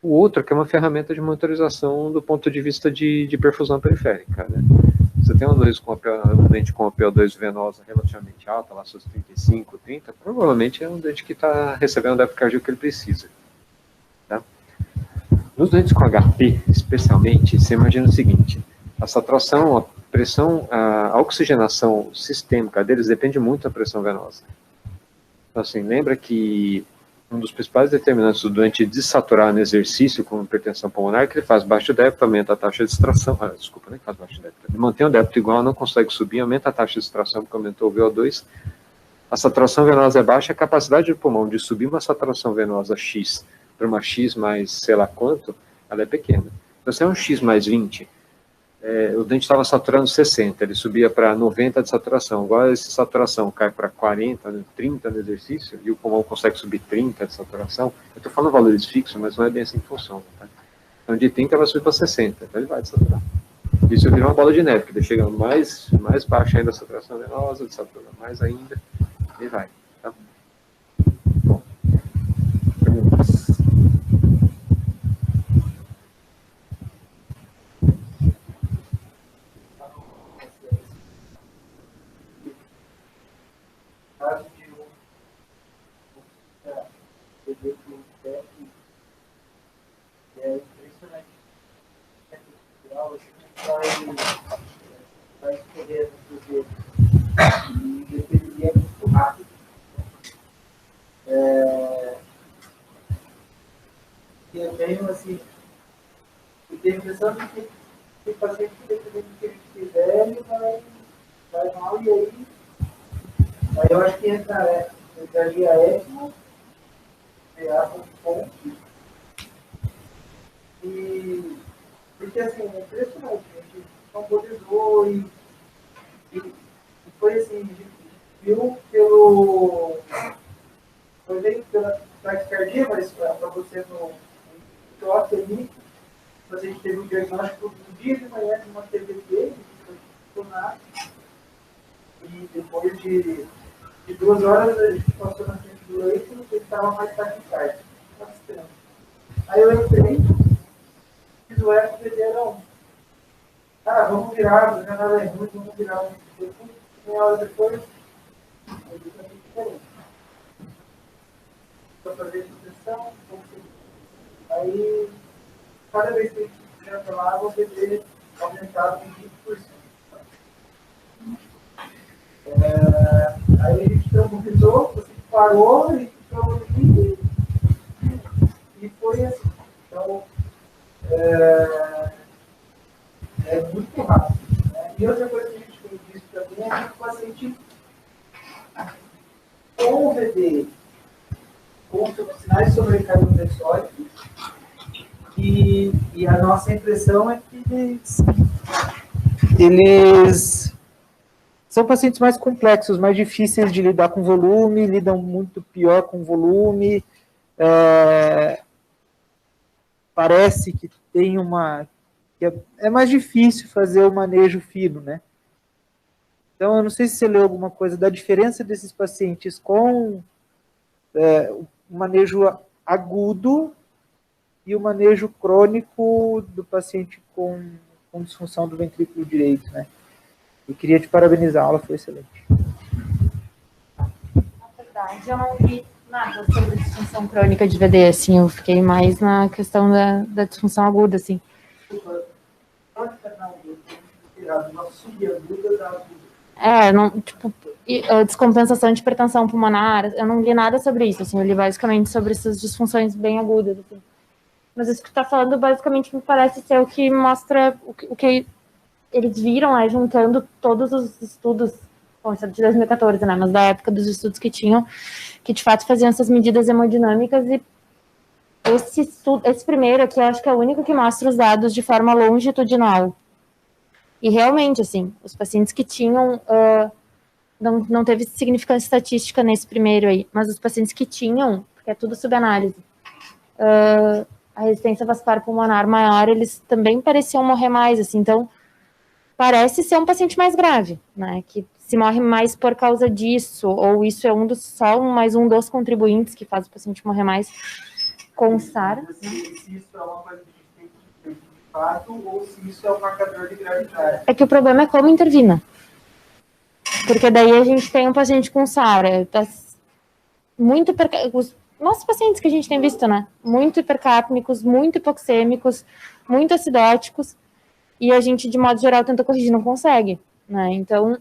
O outro que é uma ferramenta de monitorização do ponto de vista de perfusão periférica, né? Você tem um doente com a PO2 venosa relativamente alta, lá seus 35, 30, provavelmente é um doente que está recebendo o déficit cardíaco que ele precisa. Tá? Nos doentes com HP, especialmente, você imagina o seguinte, a saturação, a pressão, a oxigenação sistêmica deles depende muito da pressão venosa. Então, assim, lembra que um dos principais determinantes do doente desaturar no exercício com hipertensão pulmonar é que ele faz baixo débito, aumenta a taxa de extração. Nem faz baixo débito. Ele mantém o débito igual, não consegue subir, aumenta a taxa de extração porque aumentou o VO2. A saturação venosa é baixa, a capacidade do pulmão de subir uma saturação venosa X para uma X mais sei lá quanto, ela é pequena. Então, se é um X mais 20, o dente estava saturando 60, ele subia para 90 de saturação. Agora essa saturação cai para 40, 30 no exercício, e o pulmão consegue subir 30 de saturação. Eu estou falando valores fixos, mas não é bem assim que funciona. Tá? Então de 30 vai subir para 60, então ele vai desaturar. Isso vira uma bola de neve, que ele chega mais baixo ainda a saturação venosa, desatura mais ainda, e vai. Tá? Bom, perguntas? É impressionante. Vai escolher e dependeria muito rápido. E eu tenho, assim, eu tenho a impressão de que o paciente, dependendo do que ele fizer, ele vai mal, e aí eu acho que entraria a ECMO, um ponto. E porque assim, é impressionante, a gente mobilizou e foi assim, viu pelo. Foi bem pela taquicardia, mas para você no toque ali, a gente teve um diagnóstico no dia de manhã de uma TBT, e depois de 2 horas a gente passou na frente do leito e ele estava mais taquicardia. Estava esperando. Aí eu entrei, fiz o eco e deram. Vamos virar, não é nada ruim, vamos virar. Meia hora depois, eu disse aqui diferente. Para fazer suspensão, aí cada vez que a gente entra lá, você vê aumentado em 20%. Aí a gente tranquilizou, você parou, a gente ficou ali e foi assim. Então, é muito rápido. Né? E outra coisa que a gente tem visto também é que o paciente com o VD, com sinais de sobrecarga pressórica, e a nossa impressão é que eles são pacientes mais complexos, mais difíceis de lidar com volume, lidam muito pior com volume, parece que tem que é mais difícil fazer o manejo fino, né? Então, eu não sei se você leu alguma coisa da diferença desses pacientes com o manejo agudo e o manejo crônico do paciente com disfunção do ventrículo direito, né? E queria te parabenizar, a aula foi excelente. Na verdade, eu não vi nada sobre disfunção crônica de VD, assim, eu fiquei mais na questão da disfunção aguda, assim. Não, tipo, descompensação de hipertensão pulmonar, eu não li nada sobre isso, assim, eu li basicamente sobre essas disfunções bem agudas, assim. Mas isso que tu tá falando, basicamente, me parece ser o que mostra o que eles viram, juntando todos os estudos, bom, isso é de 2014, né, mas da época dos estudos que tinham, que de fato faziam essas medidas hemodinâmicas, e esse primeiro aqui, eu acho que é o único que mostra os dados de forma longitudinal. E realmente, assim, os pacientes que tinham, não teve significância estatística nesse primeiro aí, mas os pacientes que tinham, porque é tudo subanálise, a resistência vascular pulmonar maior, eles também pareciam morrer mais, assim, então parece ser um paciente mais grave, né, que se morre mais por causa disso, ou isso é mais um dos contribuintes que faz o paciente morrer mais com SARA. Se isso é uma coisa que a gente tem que ter de fato, ou se isso é um marcador de gravidade. É que o problema é como intervir, porque daí a gente tem um paciente com SARA, muito os nossos pacientes que a gente tem visto, né, muito hipercápnicos, muito hipoxêmicos, muito acidóticos, e a gente, de modo geral, tenta corrigir, não consegue, né, então,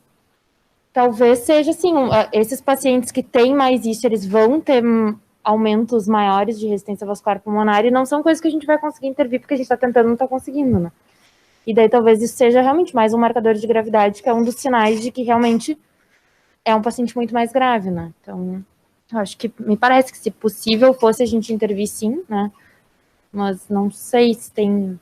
talvez seja assim, esses pacientes que têm mais isso, eles vão ter aumentos maiores de resistência vascular pulmonar, e não são coisas que a gente vai conseguir intervir, porque a gente está tentando, não está conseguindo, né, e daí talvez isso seja realmente mais um marcador de gravidade, que é um dos sinais de que realmente é um paciente muito mais grave, né, então, eu acho que, me parece que se possível fosse a gente intervir sim, né, mas não sei se tem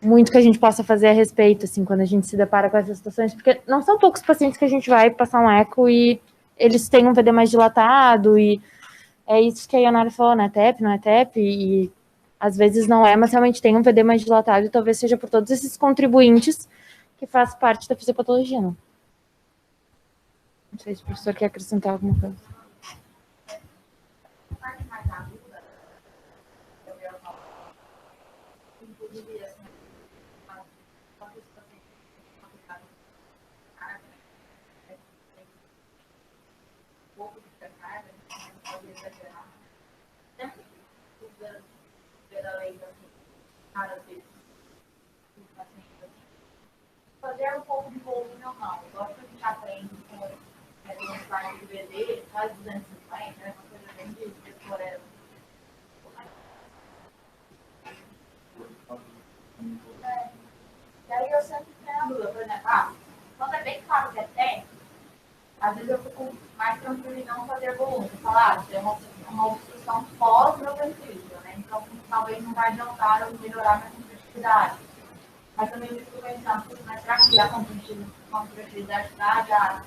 muito que a gente possa fazer a respeito, assim, quando a gente se depara com essas situações, porque não são poucos pacientes que a gente vai passar um eco e eles têm um VD mais dilatado, e é isso que a Ionara falou, né, TEP, não é TEP, e às vezes não é, mas realmente tem um VD mais dilatado, e talvez seja por todos esses contribuintes que faz parte da fisiopatologia, né? Não sei se o professor quer acrescentar alguma coisa. Fazer um pouco de volume normal. Igual que a gente aprende com a parte de VD, faz 250, né? Uma coisa bem de floresta. E aí eu sempre tenho a dúvida, por exemplo, quando é bem claro que é técnico, às vezes eu fico mais tranquilo em não fazer volume. Falar, tem uma obstrução pós meu ventrículo, né? Então talvez não vai adiantar eu melhorar minha competitividade. Mas também eu fico pensando, mas será que a competitividade está já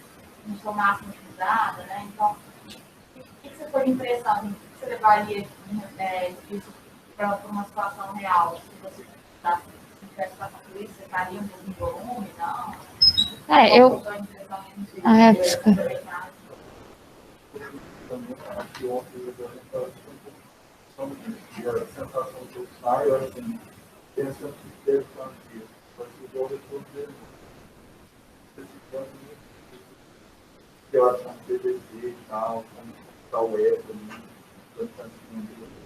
não sou máximo utilizada, né? Então, o que você foi impressão? O que você levaria disso para uma situação real? Se você tivesse passado por isso, você estaria um pouco em volume, não? Eu... Qual a impressão de que ontem a sensação que eu saio, assim, pensando que deve estar aqui, mas que o retorno dele relação ao PVC e tal, como está o eco,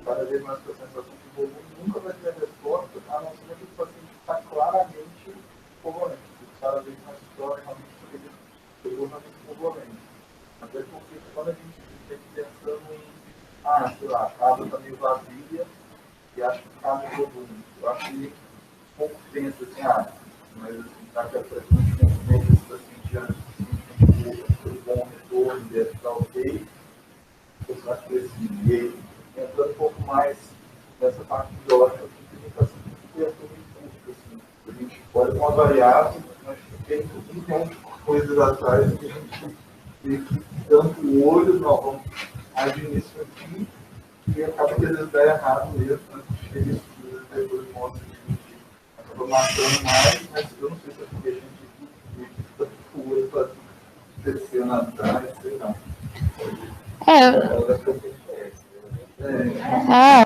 cada vez mais com a sensação que o volume nunca vai ter resposta, a não ser que o paciente está claramente covalente, cada vez mais história realmente covalente. Até porque quando a gente fica pensando em, sei lá, a casa está meio vazia e acho que cabe o volume. Eu acho que um pouco pensa assim, mas assim, está que a frequência esse paciente já tem bom retorno, deve estar ok, eu acho que esse meio, entrando um pouco mais nessa parte biológica, a gente está sempre criatura em público, assim. A gente pode uma variável, mas tem um monte de coisas atrás que a gente tem que tanto o olho, não, vamos agir nisso aqui, e acaba que às vezes dá errado mesmo, né? Chega isso, depois mostra que a gente acaba matando mais, mas eu não sei se é porque a gente tanto o olho para descendo atrás, sei lá.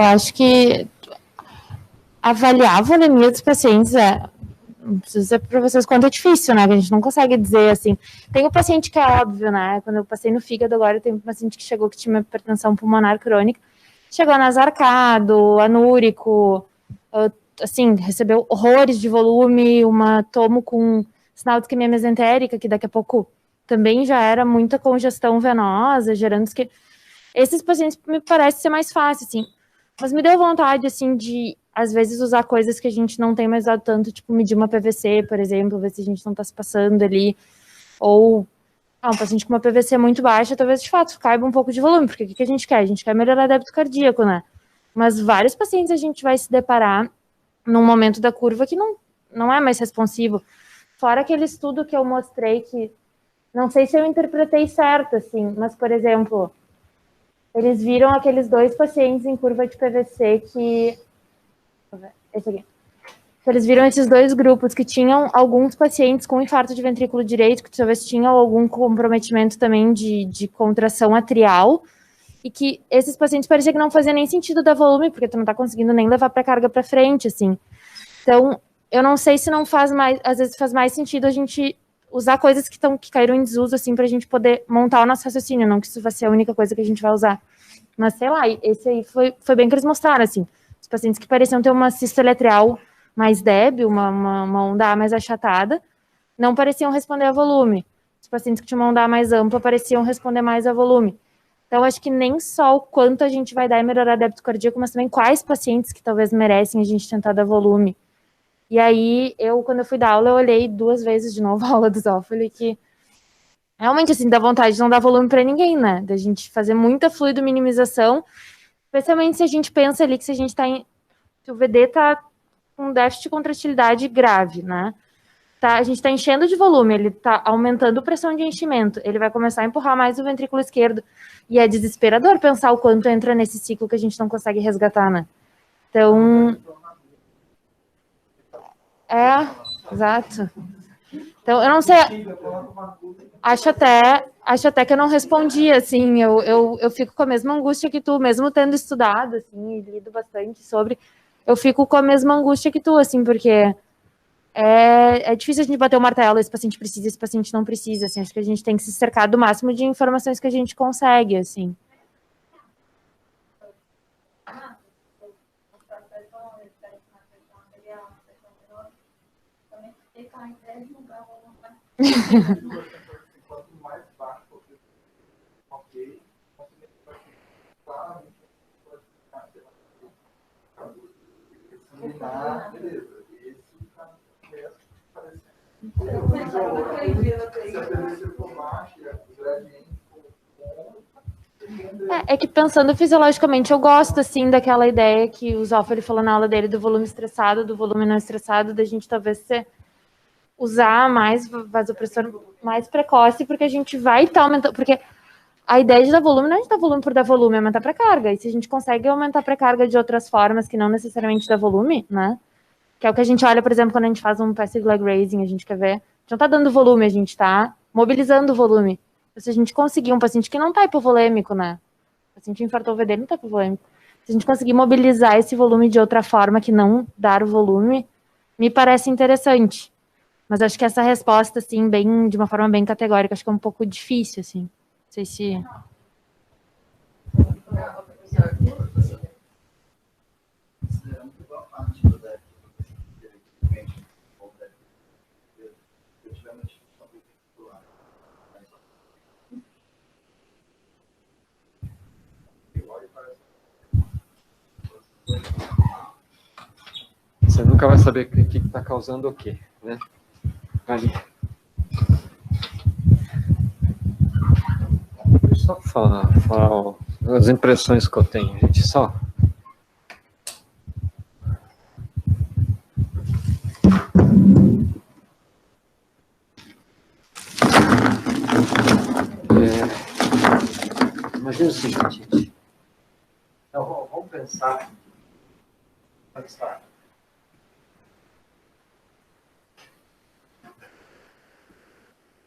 Eu acho que avaliar a volemia dos pacientes não preciso dizer para vocês quanto é difícil, né? Que a gente não consegue dizer assim. Tem o paciente que é óbvio, né? Quando eu passei no fígado agora, tem um paciente que chegou que tinha uma hipertensão pulmonar crônica, chegou nasarcado, anúrico, assim, recebeu horrores de volume, uma tomo com sinal de isquemia mesentérica, que daqui a pouco também já era muita congestão venosa, gerando que esses pacientes me parece ser mais fácil, assim. Mas me deu vontade, assim, de, às vezes, usar coisas que a gente não tem mais usado tanto, tipo, medir uma PVC, por exemplo, ver se a gente não está se passando ali. Ou, um paciente com uma PVC muito baixa, talvez, de fato, caiba um pouco de volume, porque o que a gente quer? A gente quer melhorar o débito cardíaco, né? Mas vários pacientes a gente vai se deparar num momento da curva que não é mais responsivo. Fora aquele estudo que eu mostrei que, não sei se eu interpretei certo, assim, mas, por exemplo, eles viram aqueles 2 pacientes em curva de PVC que... Esse aqui. Eles viram esses 2 grupos que tinham alguns pacientes com infarto de ventrículo direito, que talvez tinham algum comprometimento também de contração atrial, e que esses pacientes parecia que não fazia nem sentido dar volume, porque tu não tá conseguindo nem levar para carga para frente, assim. Então, eu não sei se não faz mais, às vezes faz mais sentido a gente usar coisas que caíram em desuso, assim, pra gente poder montar o nosso raciocínio, não que isso vai ser a única coisa que a gente vai usar. Mas, sei lá, esse aí foi bem que eles mostraram, assim, os pacientes que pareciam ter uma sístole atrial mais débil, uma onda A mais achatada, não pareciam responder a volume. Os pacientes que tinham uma onda A mais ampla pareciam responder mais a volume. Então, acho que nem só o quanto a gente vai dar e melhorar débito cardíaco, mas também quais pacientes que talvez merecem a gente tentar dar volume. E aí, quando eu fui dar aula, eu olhei 2 vezes de novo a aula do Zófoli, que realmente, assim, dá vontade de não dar volume para ninguém, né? Da gente fazer muita fluido minimização, especialmente se a gente pensa ali que se a gente se o VD tá com déficit de contratilidade grave, né? A gente tá enchendo de volume, ele tá aumentando a pressão de enchimento, ele vai começar a empurrar mais o ventrículo esquerdo, e é desesperador pensar o quanto entra nesse ciclo que a gente não consegue resgatar, né? Então... exato. Então, eu não sei... Acho até que eu não respondi, assim, eu fico com a mesma angústia que tu, mesmo tendo estudado, assim, e lido bastante sobre, eu fico com a mesma angústia que tu, assim, porque é difícil a gente bater o martelo, esse paciente precisa, esse paciente não precisa, assim, acho que a gente tem que se cercar do máximo de informações que a gente consegue, assim. Quanto mais baixo você ok, claramente beleza. Esse cara parece se a PVC for baixa, o gradiente for bom. É que pensando fisiologicamente, eu gosto, assim, daquela ideia que o Zófoli falou na aula dele do volume estressado, do volume não estressado, da gente talvez ser usar mais vasopressor mais precoce, porque a gente vai estar aumentando, porque a ideia de dar volume não é de dar volume por dar volume, é aumentar a pré-carga. E se a gente consegue aumentar a pré-carga de outras formas que não necessariamente dá volume, né? Que é o que a gente olha, por exemplo, quando a gente faz um passive leg raising, a gente quer ver. A gente não tá dando volume, a gente tá mobilizando o volume. Se a gente conseguir um paciente que não tá hipovolêmico, né? O paciente infartou o VD, ele não tá hipovolêmico. Se a gente conseguir mobilizar esse volume de outra forma que não dar o volume, me parece interessante. Mas acho que essa resposta, assim, bem, de uma forma bem categórica, acho que é um pouco difícil, assim. Não sei se... Considerando que boa parte do DEC diretamente ou DEC eu tive uma discussão particular. Você nunca vai saber o que está causando o quê, né? Ali. Deixa eu só falar as impressões que eu tenho, gente, só. Imagina o seguinte, gente. Então, vamos pensar.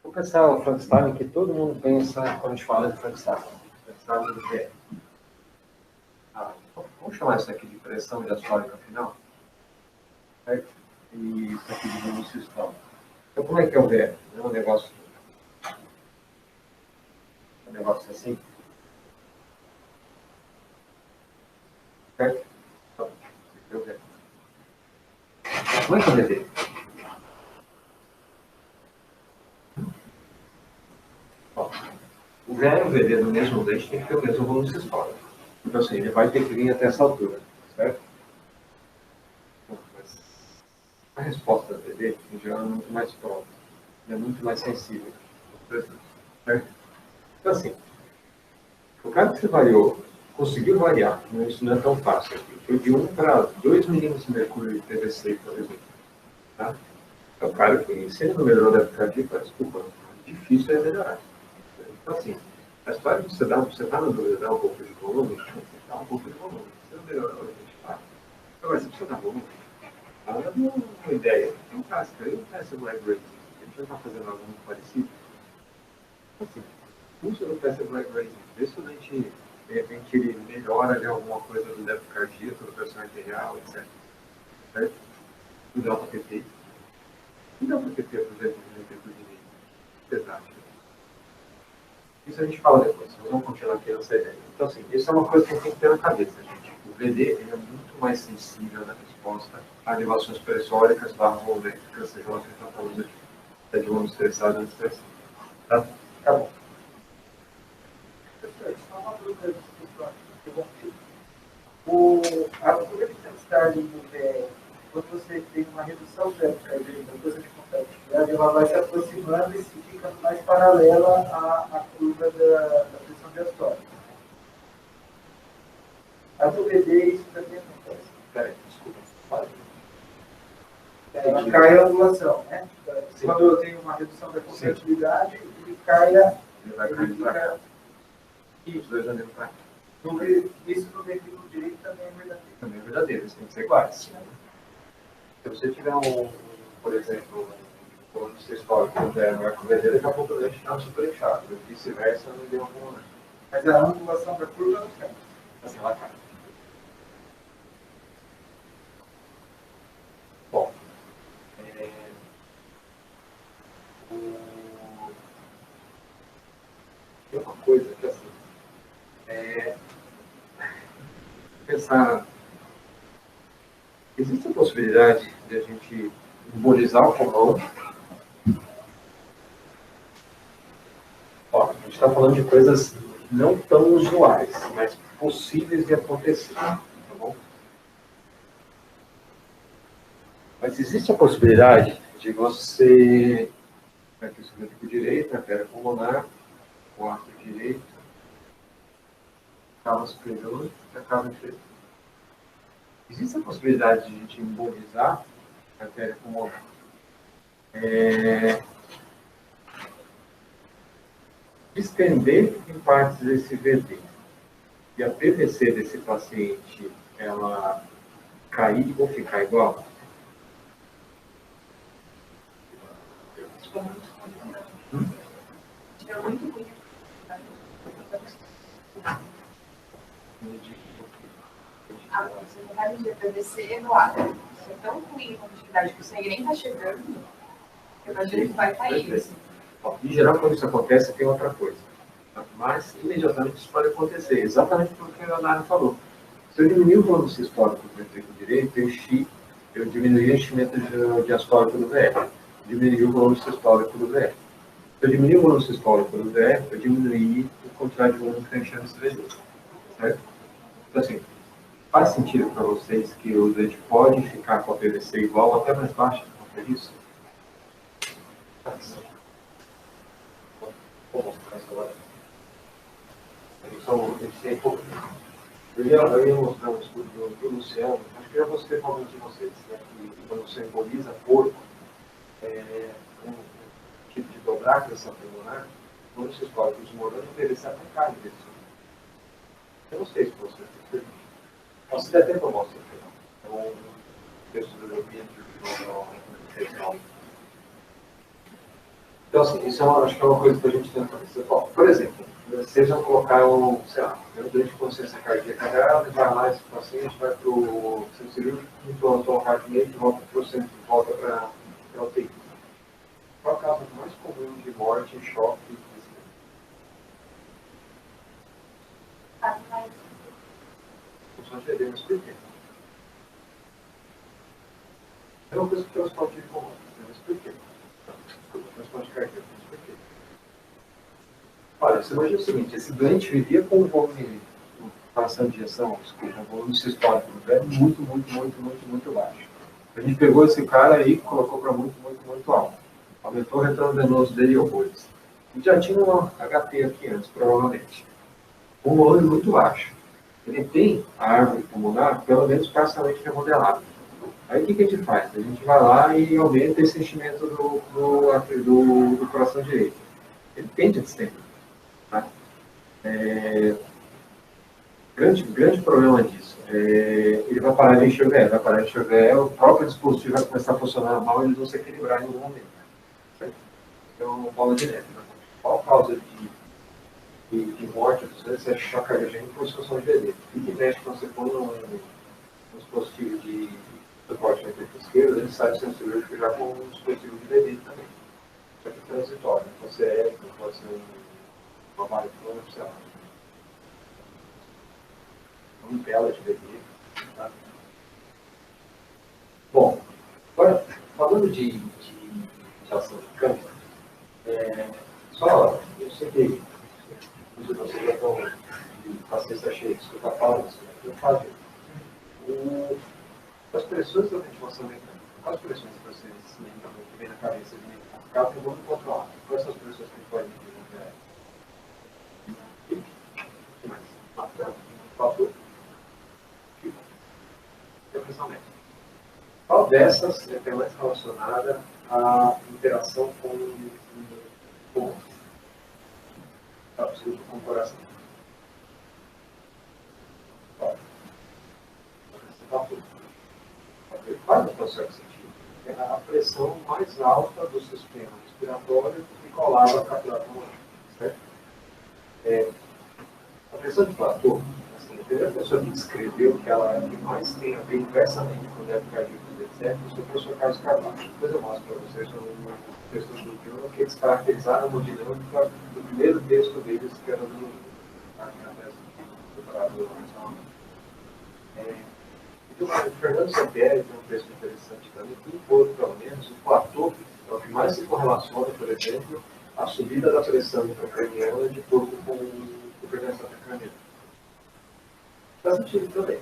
Vamos pensar o Frankenstein que todo mundo pensa quando a gente fala de Frankenstein. Frankenstein do que é? Vamos chamar isso aqui de pressão diastólica final? Certo? E isso aqui de volume sistólico. Então, como é que é o VR? É um negócio assim? Certo? Então, esse é o VR. Como é que é o VD? O VR e o VD do mesmo leite tem que ter o mesmo volume sistólico. Então, assim, ele vai ter que vir até essa altura, certo? Mas a resposta do VD, em geral, é muito mais próxima. É muito mais sensível. Certo? Então, assim, o cara que você variou, conseguiu variar, isso não é tão fácil. Foi de 1 para 2 milímetros de mercúrio de PVC, por exemplo. Tá? É o cara que, se ele não melhorou da cardíaca, desculpa, difícil é melhorar. Então, assim, a história de você tá na dúvida, dar um pouco de volume, dá um pouco de volume. Se não melhorou, a gente faz. Agora, se você dá volume, dá uma ideia. Tem um caso, eu não peço Black Raising, a gente já está fazendo algo muito parecido. Assim, usa no peça Black Raising, vê se a gente, de repente, ele melhora de alguma coisa do débito cardíaco, do pressão arterial, etc. Certo? O delta PT. O delta PT, por exemplo, de amplitude pesada. Isso a gente fala depois, nós vamos continuar aqui nessa ideia. Então, assim, isso é uma coisa que a gente tem que ter na cabeça, gente. O VD ele é muito mais sensível na resposta a elevações pressóricas, volumétricas, seja lá o que a gente está falando aqui. É de volume estressado ou estressado. Tá? Tá bom. Só uma dúvida, desculpa. A altura de intensidade do VR, quando você tem uma redução da coisa de compatibilidade, ela vai se aproximando e se fica mais paralela à curva da pressão diastólica. A do VD, isso também acontece. Peraí, desculpa. Fala. Ela cai a angulação, né? Quando eu tenho uma redução da compatibilidade, ele cai a... Ele vai cair para cá. E os dois andando para cá. Isso no ventrículo direito também é verdadeiro. Também é verdadeiro, eles têm que ser iguais. Se você tiver por exemplo, um volume sistólico do VD, daqui a pouco o leite está super inchado. Vice-versa, não deu alguma. Mas a angulação da curva não cai. Assim, ela cai. Bom. Tem uma coisa que, assim, pensar, existe a possibilidade de a gente embolizar o pulmão. Ó, a gente está falando de coisas não tão usuais, mas possíveis de acontecer, tá bom? Mas existe a possibilidade de você, aqui o ventrículo direito, artéria pulmonar, o arco direito, cava superior e a cava inferior. Existe a possibilidade de a gente embolizar a artéria pulmonar. Distender em partes desse VD e a PVC desse paciente, ela cair ou ficar igual? Você não vai medir PVC no ar. Isso é tão ruim com atividade que o sangue nem está chegando. Eu imagino que vai cair. Assim. Em geral, quando isso acontece, tem outra coisa. Mas, imediatamente, isso pode acontecer. Exatamente pelo que a Leonardo falou. Se eu diminuir o volume sistólico do ventrículo direito, eu diminuí o enchimento diastólico do VF. Diminuí o volume sistólico do VF. Se eu diminuir o volume sistólico do VF, eu diminuí o quantidade de volume que está enchendo esse VD. Certo? Então, assim, faz sentido para vocês que o doente pode ficar com a PVC igual ou até mais baixa por isso? Vou mostrar isso agora. Eu ia mostrar um estudo do Luciano, acho que eu já mostrei para alguns de vocês, né, que quando você emboliza porco, um tipo de dobrar a pressão pulmonar, quando você escolhe os morangos, ele se atacar disso. Eu não sei se você posso ter até para mostrar aqui. É um texto do European Journal. Então, assim, isso acho que é uma coisa que a gente tem que fazer. Por exemplo, vocês vão colocar sei lá, um doente de consciência cardíaca grave, vai lá, esse paciente vai para o centro cirúrgico, implantou um heartmate, volta para o centro, volta para a UTI. Qual é a causa mais comum de morte em choque? Função de ED, mas por quê? É uma coisa que transporte de comum, mas por quê? Transporte cardíaco, mas por quê? Olha, você imagina o seguinte, esse doente vivia com um volume, fração de injeção, desculpa, um volume sistólico muito baixo. A gente pegou esse cara e colocou para muito alto. Aumentou o retorno venoso dele e horrores. E já tinha uma HT aqui antes, provavelmente. Um volume muito baixo. Ele tem a árvore pulmonar, pelo menos parcialmente remodelada. Aí o que a gente faz? A gente vai lá e aumenta esse enchimento do coração direito. Ele tende a distender. Tá? Grande problema disso. Ele vai parar de encher o VE, vai parar de encher o VE, o próprio dispositivo vai começar a funcionar mal e eles vão se equilibrar em algum momento. Certo? Então, bola de neve. Né? Qual a causa de morte dos doentes é choque cardíaco por disfunção de VD? O que mexe quando você põe um dispositivo de suporte na ventrículo esquerdo, ele sai do centro cirúrgico já com um dispositivo de VD também. Só que transitório, pode ser épico, pode ser uma maratona, sei lá. Uma tela de VD. Tá? Bom, agora, falando de ação de câmera, só, eu sei que vocês já estão de paciência cheia de escutar falando, eu faço. As pressões da ventilação mecânica, quais pressões que vocês lembram que vem na cabeça de ficar com o volume controlado? Quais são as pressões que a gente pode medir? O que mais? Fator? E a pressão médica. Qual dessas é mais relacionada à interação com o coração? Faz o processo sentido. É a pressão mais alta do sistema respiratório que colava a capilar pulmonar. Certo? A pressão de platô, assim, a primeira pessoa que descreveu que ela que mais tem a ver inversamente com o débito cardíaco, etc., foi o professor Carlos Carvalho. Depois eu mostro para vocês um texto do Bruno que eles caracterizaram a hemodinâmica do primeiro texto deles, que era do o Fernando Sampieri tem um texto interessante também, que impor, pelo menos, o platô é o que mais se correlaciona, por exemplo, à subida da pressão intracraniana de corpo com hipertensão intracraniana. Faz sentido também,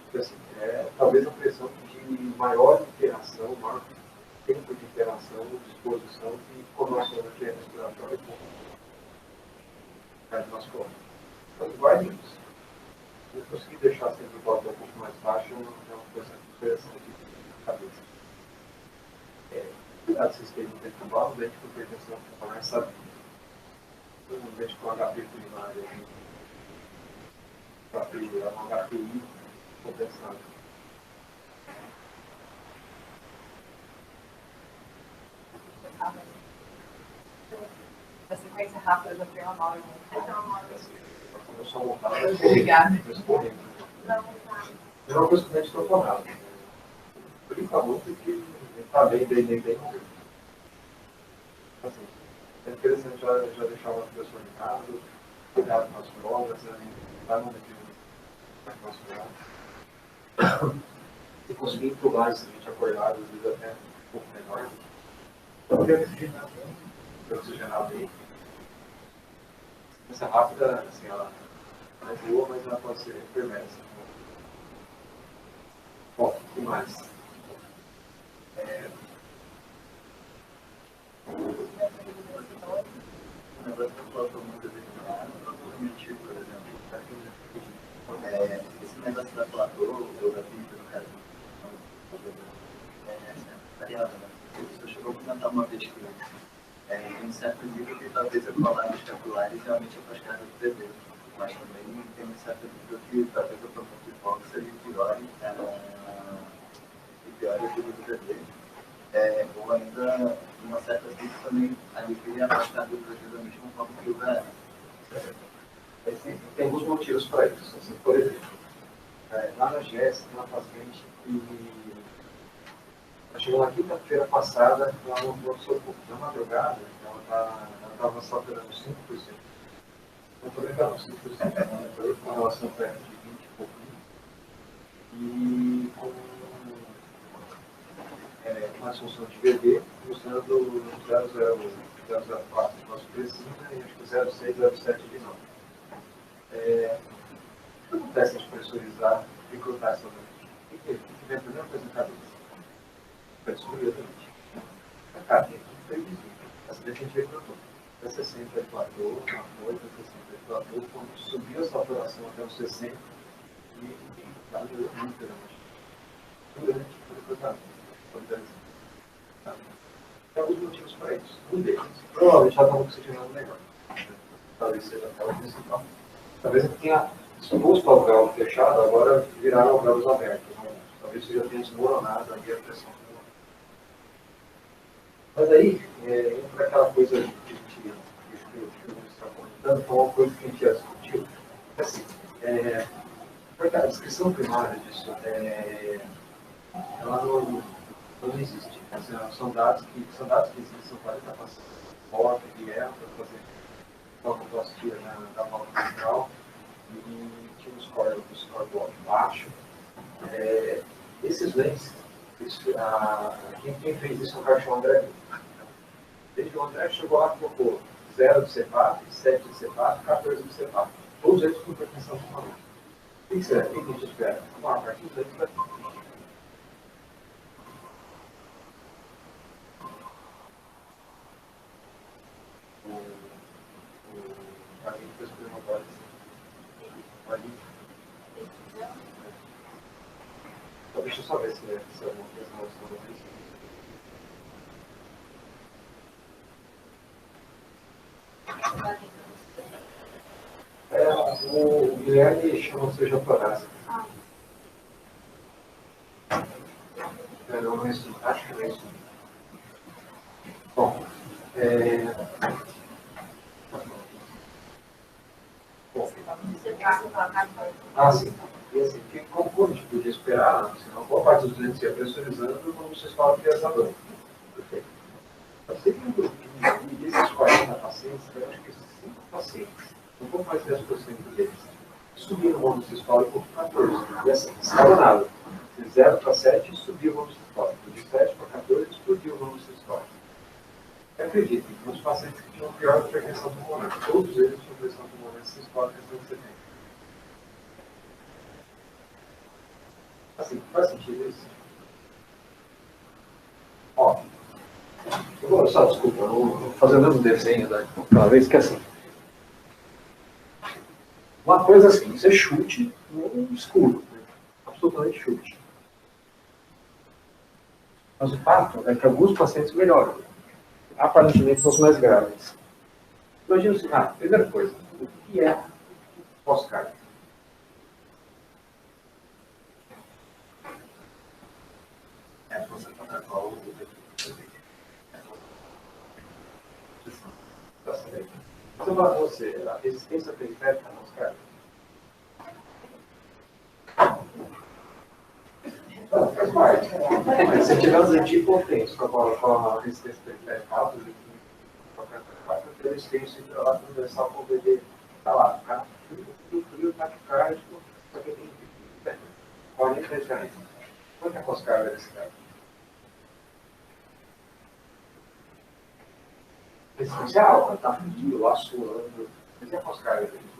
porque assim, talvez a pressão de maior interação, maior tempo de interação, disposição que correlaciona que é respiratório com cardiovascular. Então, vai nisso. Se eu conseguir deixar sempre o platô um pouco mais baixo, é uma coisa interessante na cabeça. cuidado, vocês têm dente global, dente com hipertensão pulmonar, sabe? Um dente com HP primário, um HPI compensado. A sequência rápida da pernambuco. Eu só montava. Obrigada. É uma coisa que a gente não falava. Por favor, porque está bem. Assim, é interessante já deixar uma pessoa em casa, cuidado com as provas, vai no mecanismo vascular. E conseguir entubar a gente acordado, às vezes até um pouco menor. Então, oxigenado aí. Essa rápida, assim, ela é boa, mas ela pode ser perversa. Bom, o que mais? O negócio que eu falo muito mentir, por exemplo, esse negócio da platô, ou da pinta, no caso, Mariana, né? Você chegou a comentar uma vez que tem um certo nível que talvez a colagem escapulares realmente afastaram do bebê, mas também tem um certo nível que talvez a promoção de hipóxia ele piore a vida do bebê. Ou ainda, uma certa coisa também alivia afastar do bebê da mesma forma que o velho. Tem alguns motivos para isso. Assim, por exemplo, lá na GES tem uma paciente que chegou na quinta-feira passada, ela não socorro. Na madrugada, ela estava saturando 5%. Não estou lembrando, 5%. Com relação a perto de 20 e pouquinho. E com uma disfunção de bebê, mostrando 0,04 de nosso precinho e acho que 0,6, 0,7 de não. O que acontece de pressurizar e cortar essa dente? O que vem a primeira coisa na cabeça? Vai destruir a dente. A carne é previsível. Essa dente a gente vê que não é 60 é platô, uma coisa, 60 é platô, quando subiu a saturação até os 60, e está muito grande. Muito grande por tratamento. Tem alguns motivos para isso. Um deles, provavelmente ela estava oxigenando melhor. Talvez seja até o principal. Talvez ele tenha exposto ao véu fechado, agora viraram ao véus abertos. Talvez você já tenha desmoronado ali a pressão. Mas aí, entra aquela coisa que a gente está comentando, que é uma coisa que a gente já discutiu. Assim, porque a descrição primária disso, ela não existe. Assim, são dados que existem, são 40 pacientes fortes que vieram para fazer colonoplastia da válvula mitral e tinha um score baixo. Esses lentes, quem fez isso é o cara chamado André. Desde o André chegou lá e colocou 0 de CEPAP, 7 de CEPAP, 14 de CEPAP. Todos eles com hipertensão pulmonar. O que será? O que a gente espera? A partir dos lentes vai deixa eu só ver se é alguma coisa relacionada a isso. O Guilherme chama seja torácica. Não é isso, acho que não é isso. Bom, sim. E assim, como a gente podia esperar, senão boa parte dos doentes ia pressurizando, como vocês falam que é essa dor. Perfeito. Eu sei que um grupinho desses 40 pacientes, eu acho que 5 pacientes, um pouco mais de 10% deles, subiram o ônus sistólico para 14. E assim, escalonado. De 0 para 7, subiu o ônus sistólico. De 7 para 14, explodiu o ônus sistólico. Acreditem, os pacientes que tinham pior hipertensão pulmonar, todos eles tinham pressão pulmonar sistólica acima de 70. Assim, faz sentido isso? Ó, eu vou só, desculpa, eu vou fazer o mesmo desenho daquela vez, que é assim. Uma coisa assim, você chute no escuro, né? Absolutamente chute. Mas o fato é que alguns pacientes melhoram. Aparentemente são os mais graves. Imagina assim, primeira coisa, o que é pós-carga? Você, a resistência periférica pós-carga? Faz parte. Se tiver os antipotensos com a resistência periférica alta, eles têm esse trabalho universal com o bebê. Está lá, o cara frio, taquicárdico, só que tem 40 reais. Quanto é a pós-carga desse cara? Resistência alta, tá frio, lá suando. Mas é a pós-carga dele?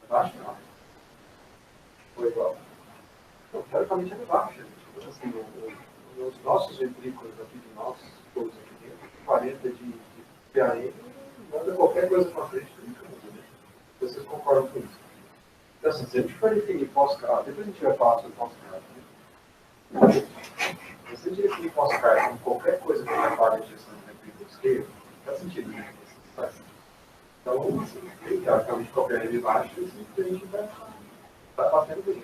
Baixo não. Foi igual. Então, teoricamente é baixo. Assim, os nossos ventrículos aqui de nós, todos aqui dentro, 40 de PAM, manda qualquer coisa para frente. Vocês concordam com isso? Então, assim, se a gente for definir pós-carga, depois a gente vai falar sobre pós-carga. Né? Se a gente definir pós-carga com qualquer coisa que vai falar de gestão de ventrículo esquerdo, faz sentido, né? Então, assim, teoricamente, qualquer nível baixo, a gente vai batendo bem.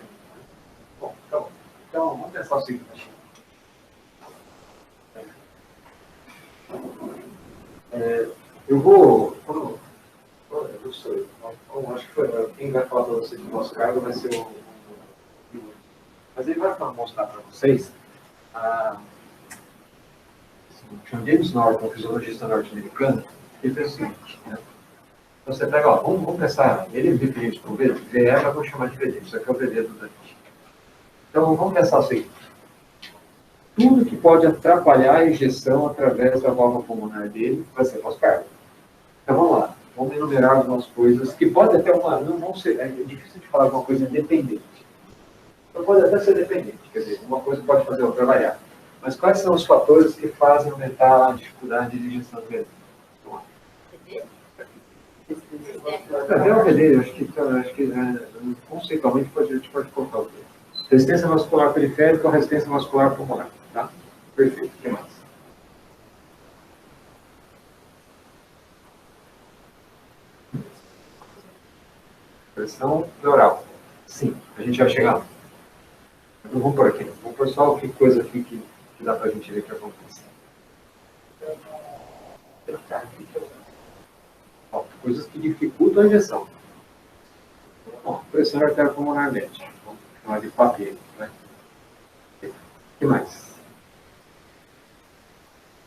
Bom, então, vamos pensar o seguinte. Eu vou. Eu sou. Acho que foi, quem vai falar para vocês de pós-carga vai ser o. Mas ele vai mostrar para vocês. O James Norton, um fisiologista norte-americano, ele fez o seguinte, né? Você pega, vamos pensar, ele definiu isso por VD, VE, mas vou chamar de VD, isso aqui é o VD do Dante. Então, vamos pensar o seguinte, tudo que pode atrapalhar a ejeção através da válvula pulmonar dele vai ser pós-carga. Então, vamos lá, vamos enumerar algumas coisas que pode até não vão ser, é difícil de falar alguma coisa independente. Então, pode até ser dependente, quer dizer, uma coisa pode fazer outra variar. Mas quais são os fatores que fazem aumentar a dificuldade de ejeção dele? Até o VD, acho que conceitualmente a gente pode colocar o VD. Resistência vascular periférica ou resistência vascular pulmonar. Tá? Perfeito. O que mais? Pressão pleural. Sim, a gente vai chegar lá. Não vamos por aqui. Vamos por só que coisa aqui que dá para a gente ver que acontece. Coisas que dificultam a injeção. Bom, pressão arterial pulmonar média. Vamos chamar de papel, né? O que mais?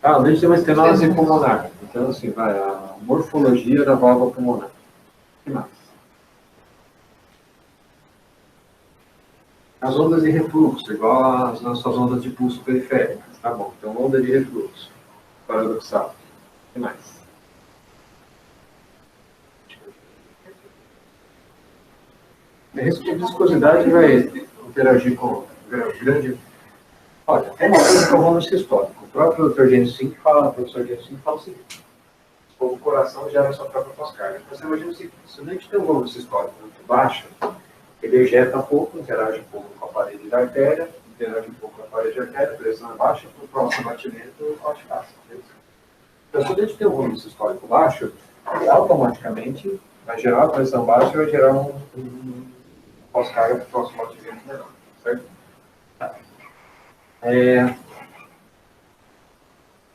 A gente tem uma estenose pulmonar. Então, assim, vai a morfologia da válvula pulmonar. O que mais? As ondas de refluxo, igual as nossas ondas de pulso periféricas. Tá bom, então onda de refluxo. Paradoxal. O que mais? A viscosidade vai interagir com grande. Olha, tem uma coisa que eu vou no histórico. O próprio Dr. James Fink fala, o professor James Fink fala o seguinte: o coração gera a sua própria pós-carga. Então, você imagina o seguinte: se a gente tem um volume sistólico muito baixo, ele ejeta pouco, interage um pouco com a parede da artéria, interage um pouco com a parede da artéria, a pressão é baixa, para o próximo batimento, corte fácil. Então, se a gente tem um volume sistólico baixo, ele automaticamente vai gerar uma pressão baixa e vai gerar um pós-carga para o próximo batimento menor, certo?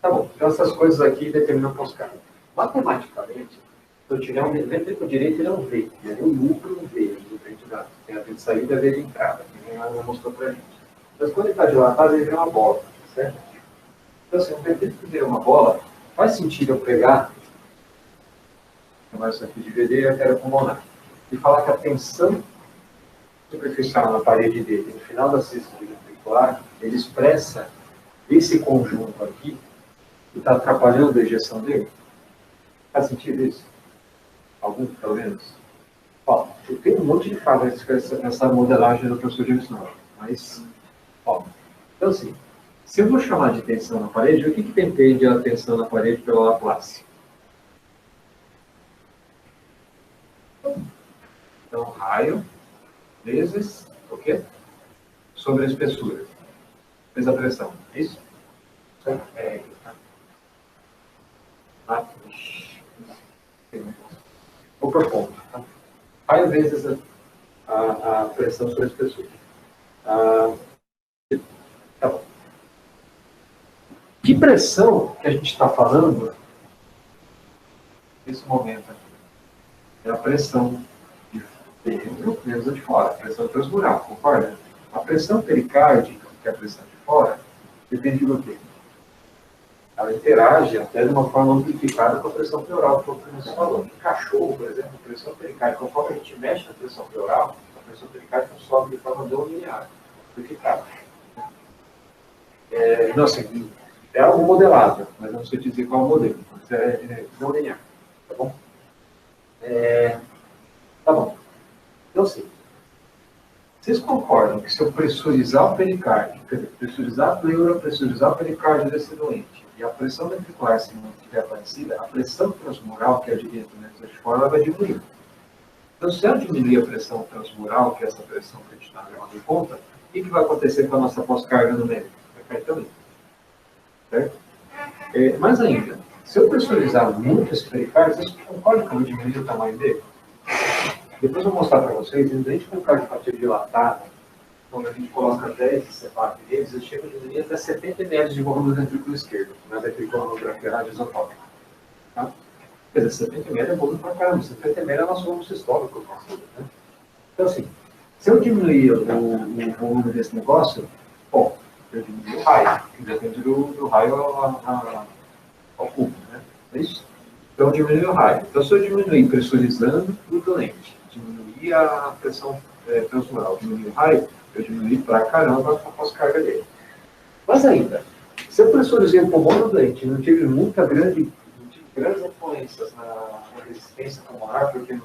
Tá bom, então essas coisas aqui determinam pós-carga. Matematicamente, se eu tiver um ventrículo direito, ele é um V, ele é um núcleo, um V, tem a V de saída e a V de entrada, que nem ela mostrou para a gente. Mas quando ele está dilatado, ele vira uma bola, certo? Então, assim, um ventrículo vira uma bola, faz sentido eu pegar, chamar isso aqui de VD e artéria pulmonar, e falar que a tensão superficial na parede dele, no final da sístole ventricular, ele expressa esse conjunto aqui que está atrapalhando a ejeção dele. Faz sentido isso? Algum, pelo menos? Ó, eu tenho um monte de fábricas nessa modelagem do professor James Norton, mas, ó, então assim, se eu vou chamar de tensão na parede, o que depende da tensão na parede pela Laplace? Então, raio vezes o quê? Sobre a espessura. Vezes a pressão. É isso? É. Vou por ponto. Tá? Raio vezes a pressão sobre a espessura. Tá bom. Que pressão que a gente está falando nesse momento aqui? É a pressão de dentro menos a de fora, a pressão transmural, concorda? A pressão pericárdica, que é a pressão de fora, depende do quê? Ela interage até de uma forma amplificada com a pressão pleural, que você falou. Em cachorro, por exemplo, a pressão pericárdica, conforme a gente mexe na pressão pleural, a pressão pericárdica sobe de forma não linear, amplificada. Não, assim, é algo modelado, mas não sei dizer qual é o modelo, mas é não linear, tá bom? Tá bom. Então, assim, vocês concordam que se eu pressurizar o pericárdio, quer dizer, pressurizar a pleura, pressurizar o pericárdio desse doente, e a pressão ventricular, se não estiver parecida, a pressão transmural, que é de dentro e de fora, ela vai diminuir. Então, se eu diminuir a pressão transmural, que é essa pressão que a gente está levando em conta, o que vai acontecer com a nossa pós-carga no médico? Vai cair também. Certo? Mais ainda, se eu pressurizar muito esse pericárdio, vocês concordam que eu vou diminuir o tamanho dele? Depois eu vou mostrar para vocês, a gente com cardiopatia dilatada, quando a gente coloca 10 e separa eles, eles chegam a diminuir até 70 ml de volume do ventrículo esquerdo, né, daquele coronografia radioisotôpica. Tá? Quer dizer, 70 ml é volume para caramba, 70 ml é nosso volume sistólico. Né? Então, assim, se eu diminuir o volume desse negócio, bom, eu diminuo o raio, que depende do raio ao cubo, né? É isso? Então, eu diminuo o raio. Então, se eu diminuir pressurizando o doente, diminuir a pressão transmural, diminuir o raio, eu diminui pra caramba a pós-carga dele. Mas ainda, se eu pressurizei o pulmão do doente e não tive grandes influências na resistência como ar, porque não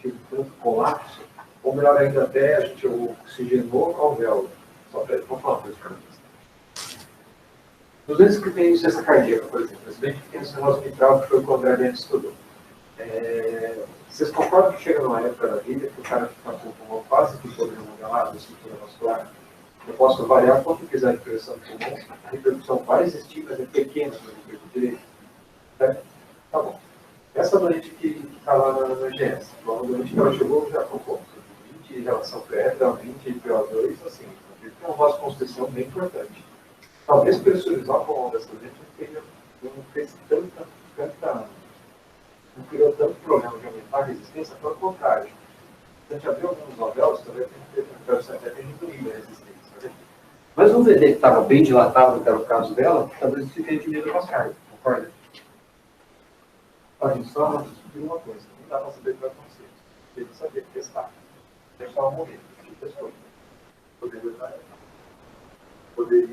tive tanto colapso, ou melhor ainda até, a gente oxigenou o alvéolo. Só para falar uma coisa para vocês. Nos doentes que têm insuficiência cardíaca, por exemplo, esse doente que tem insuficiência mitral, que foi o que o André Mendes estudou. Vocês concordam que chega numa época da vida que o cara fica com o pulmão quase que todo modelado, estrutura vascular? Eu posso variar quanto quiser de pressão do pulmão, a repercussão vai existir, mas é pequena no repercussão direito. Certo? Tá bom. Essa doente que está lá na GS, a doente que ela chegou já com 20 em relação pré-ETA, 20 em PO2, assim, tem uma vasoconstrição bem importante. Talvez pressurizar o pulmão dessa doente não fez não criou tanto problema de aumentar a resistência, pelo contrário. Se a gente abrir alguns alvéolos, talvez até tenha diminuído a resistência. Mas um VD que estava bem dilatado, que era o caso dela, talvez isso tenha diminuído a pós-carga, concorda? A gente só descobriu uma coisa, não dá para saber o que vai acontecer. Tem que saber, testar. Testar um momento, a gente testou. Poderia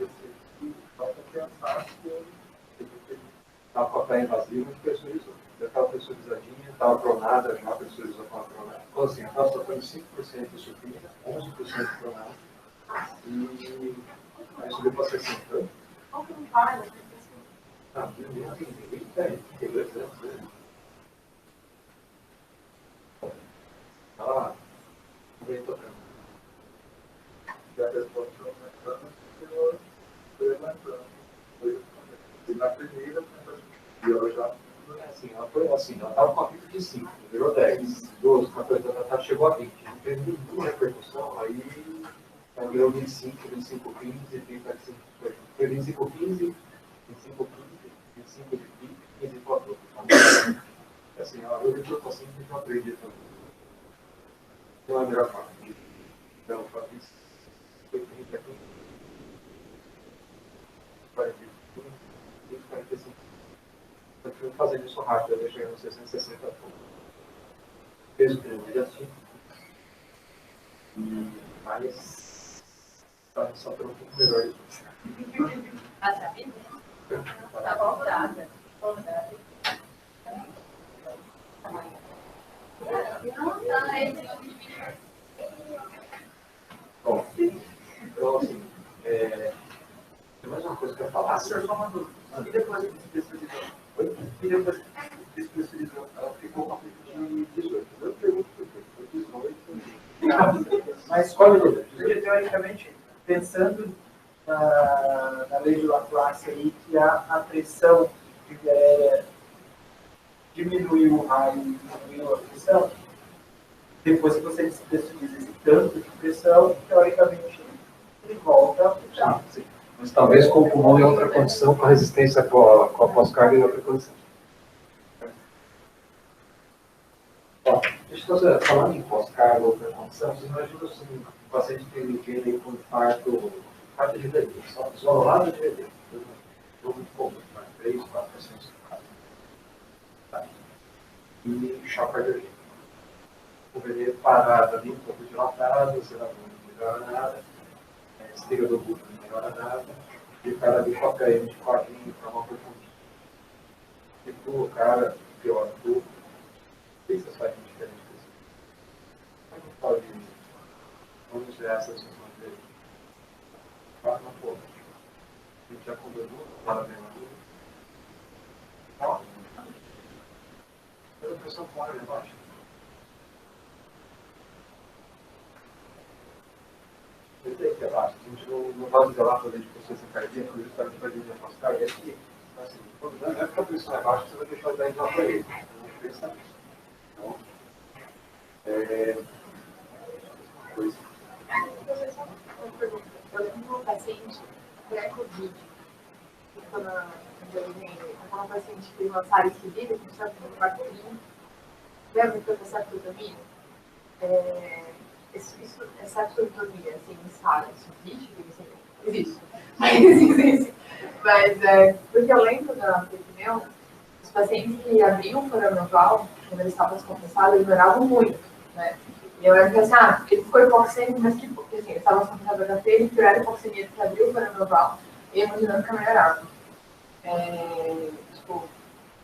ser que só para pensar que estava com a pele vazia, mas pressurizou. Já estava pressurizadinha, estava pronada, já pressurizou com a pronada. Então, assim, ela estava tocando 5% de supina, 11% pronada. E aí subiu para 60%. Qual que não para? Ah, beleza, tem 2 anos, né? Olha lá, vem tocando. Já responde aumentando, foi levantando. E na primeira, e ela já. Ela foi assim, ela estava com a pico de 5, virou 10, 12, 14, ela chegou a 20. Não teve nenhuma repercussão, aí ela virou 25, 25, 15, 25, foi 25, 15, 25, 15, 25 de pico, 15 de platô. Assim, ela reduziu para 5 e para 3 de platô. Não é a melhor forma. Então, para 20, foi 30, 15, 45, 45. Eu fui fazendo isso rápido, eu cheguei nos 660 pontos. Peso grande assim. Mas só pelo um pouco melhor. Ah, sabe? Tá voltada. Bom, então assim, tem mais uma coisa que eu ia falar. Senhor, só uma dúvida. E depois de despressurizou? E depois de despressurizou, ela ficou com a pico de 18. Eu pergunto por quê? Foi 18, Porque, teoricamente, pensando na lei de Laplace aí, que a pressão diminuiu o raio e diminuiu a pressão, depois que você despressuriza esse tanto de pressão, teoricamente, ele volta a puxar. Sim. Mas talvez com o pulmão em outra condição, com a resistência com a pós-carga em outra condição. Ó, deixa eu falar em pós-carga, outra condição. Você imagina assim, um paciente que ele vem com infarto de VD, isolado de VD. Muito comum, 3, 4 pacientes no caso. Tá? E choque cardíaco. O VD parado ali, um pouco dilatado, você não melhora nada. Esteira do buco não melhora nada. E o cara ali choca ele de quadrinho para uma profundidade. E o cara piora tudo. Isso faz diferente. Como é que pode gerar essa discussão dele? Fala uma porra. A gente já condenou, fala bem uma dúvida. Ó, a pressão fora é baixa. Eu sei que é baixo. A gente não vai isolar toda a consciência cardíaca, justamente para a gente afastar. E aqui, assim, não é porque a pressão é baixa, você vai deixar o 10 lá para ele. Não pensa nisso. Então, coisa. Eu lembro de um paciente pré-Covid, quando uma paciente que teve uma área seguida, que estava no quarto clínico, lembra que foi essa septotomia? Essa septotomia, assim, em sala, isso existe? Mas existe. Mas, porque eu lembro da opinião, os pacientes que abriam o foraminal, quando eles estavam descompensados, eles melhoravam muito, né? E eu lembro que assim, ele ficou hipoxêmico, mas que, porque assim, eles estavam descompensados da HP, ele tiraram a hipoxemia que abriu o foraminal e a hemodinâmica melhorava. Tipo,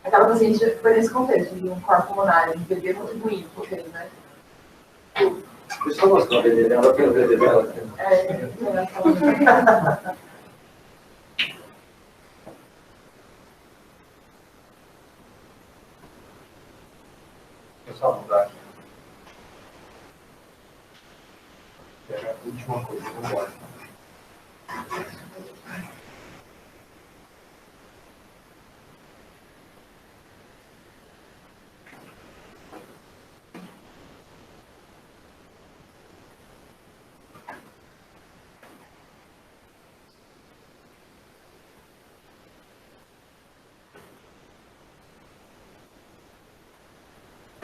aquela paciente foi nesse contexto de um corpo pulmonar, de bebê muito ruim, porque, né? Eu só gosto da VD dela, pelo VD dela. Eu só mudar aqui. É a última coisa, vamos embora.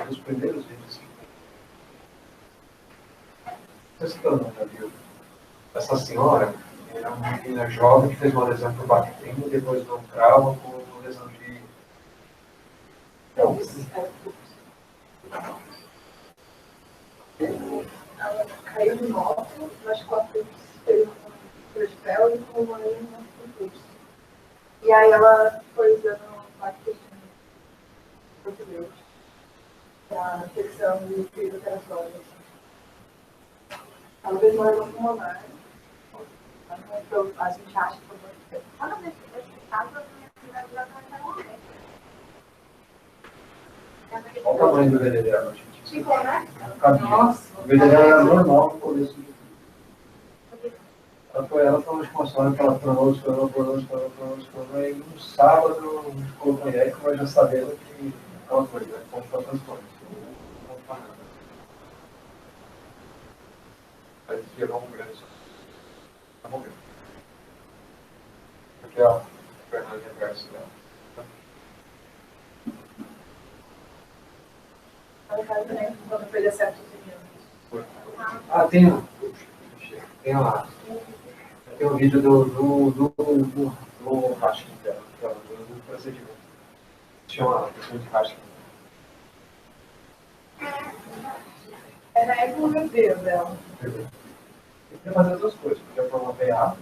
Os primeiros vídeos. Você já viu? Essa senhora era uma menina jovem que fez uma lesão por bactrina e depois de um trauma com lesão de. Ela caiu de moto, machucou a pulso, fez um de pele e com uma linha no pulso. E aí ela foi usando bactrina português para infecção de fisioterapia. Ela fez uma lesão pulmonar. A gente acha que foi muito tempo. Cada vez que eu estava, eu já estava morrendo. Olha o tamanho do VD dela, gente. Ficou, né? Nossa. O VD dela era normal no começo do vídeo. Ela falou de console que ela estourou, e no sábado ficou com eco, mas já sabendo que aquela coisa, pode estar transtorno. Não faz nada. Aí gerou um grande. Tá morrendo. Aqui é a Fernanda Garcia dela. Quando fez a septotomia. Tem um vídeo do Hashkin dela, do procedimento. Chama questão de Hashkin. Era ECMO meu Deus dela. Podia fazer as duas coisas, podia pôr uma VA,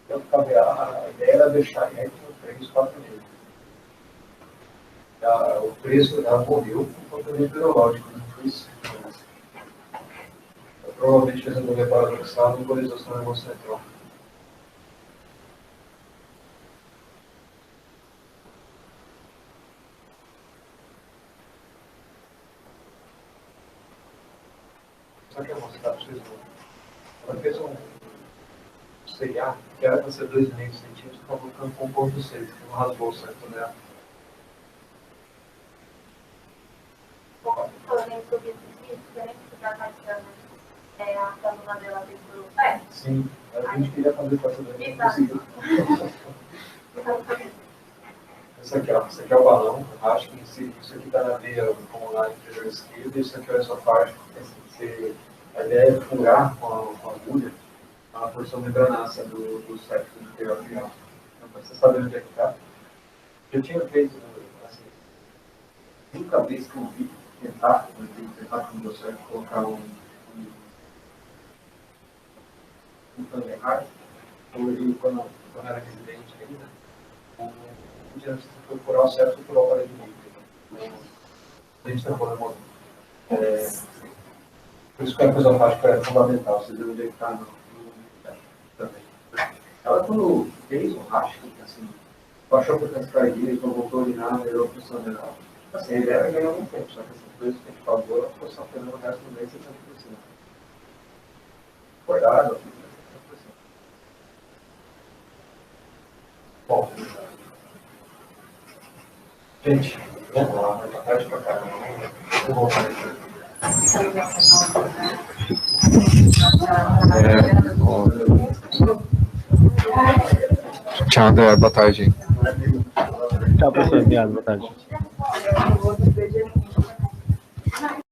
mas a ideia era deixar em ECMO 3, 4 meses. O preço ela morreu com comportamento neurológico, não foi isso. Provavelmente fez um paradoxal e embolização nervosa central. só quero mostrar para vocês. Ela fez um CA, que era para ser 2,5 centímetros, acabou ficando com 1,6, que não rasgou o centro dela. Falando sobre isso, diferente do da Tatiana, a coluna dela tem por um pé. Sim, a gente queria fazer para tudo bem, não conseguiu. Esse aqui é o balão, acho que isso aqui está na veia pulmonar inferior esquerda, e isso aqui é o esofágico. A ideia é furar com a agulha a porção membranácea do septo inferior. Então, você sabe onde é que está? Eu tinha feito, assim, nunca vez que eu vi tentar, que não deu certo, colocar um Thunderheart, quando era residente ainda, podia procurar o septo por hora de nível. A gente está falando, por isso que a coisa fácil é fundamental, você deve deitar no também. Ela, quando fez um racho, assim, baixou a potência cardíaca, então voltou a urinar, melhorou a função renal. Assim, a ideia era ganhar algum tempo, só que assim, depois que a gente pagou, ela ficou sofrendo o resto do mês 70%. Acordado, 70%. Bom, gente, vamos lá, vai pra tarde pra caramba. Vou voltar aqui. Tchau, André, boa tarde. Tchau, professor. Obrigado, boa tarde.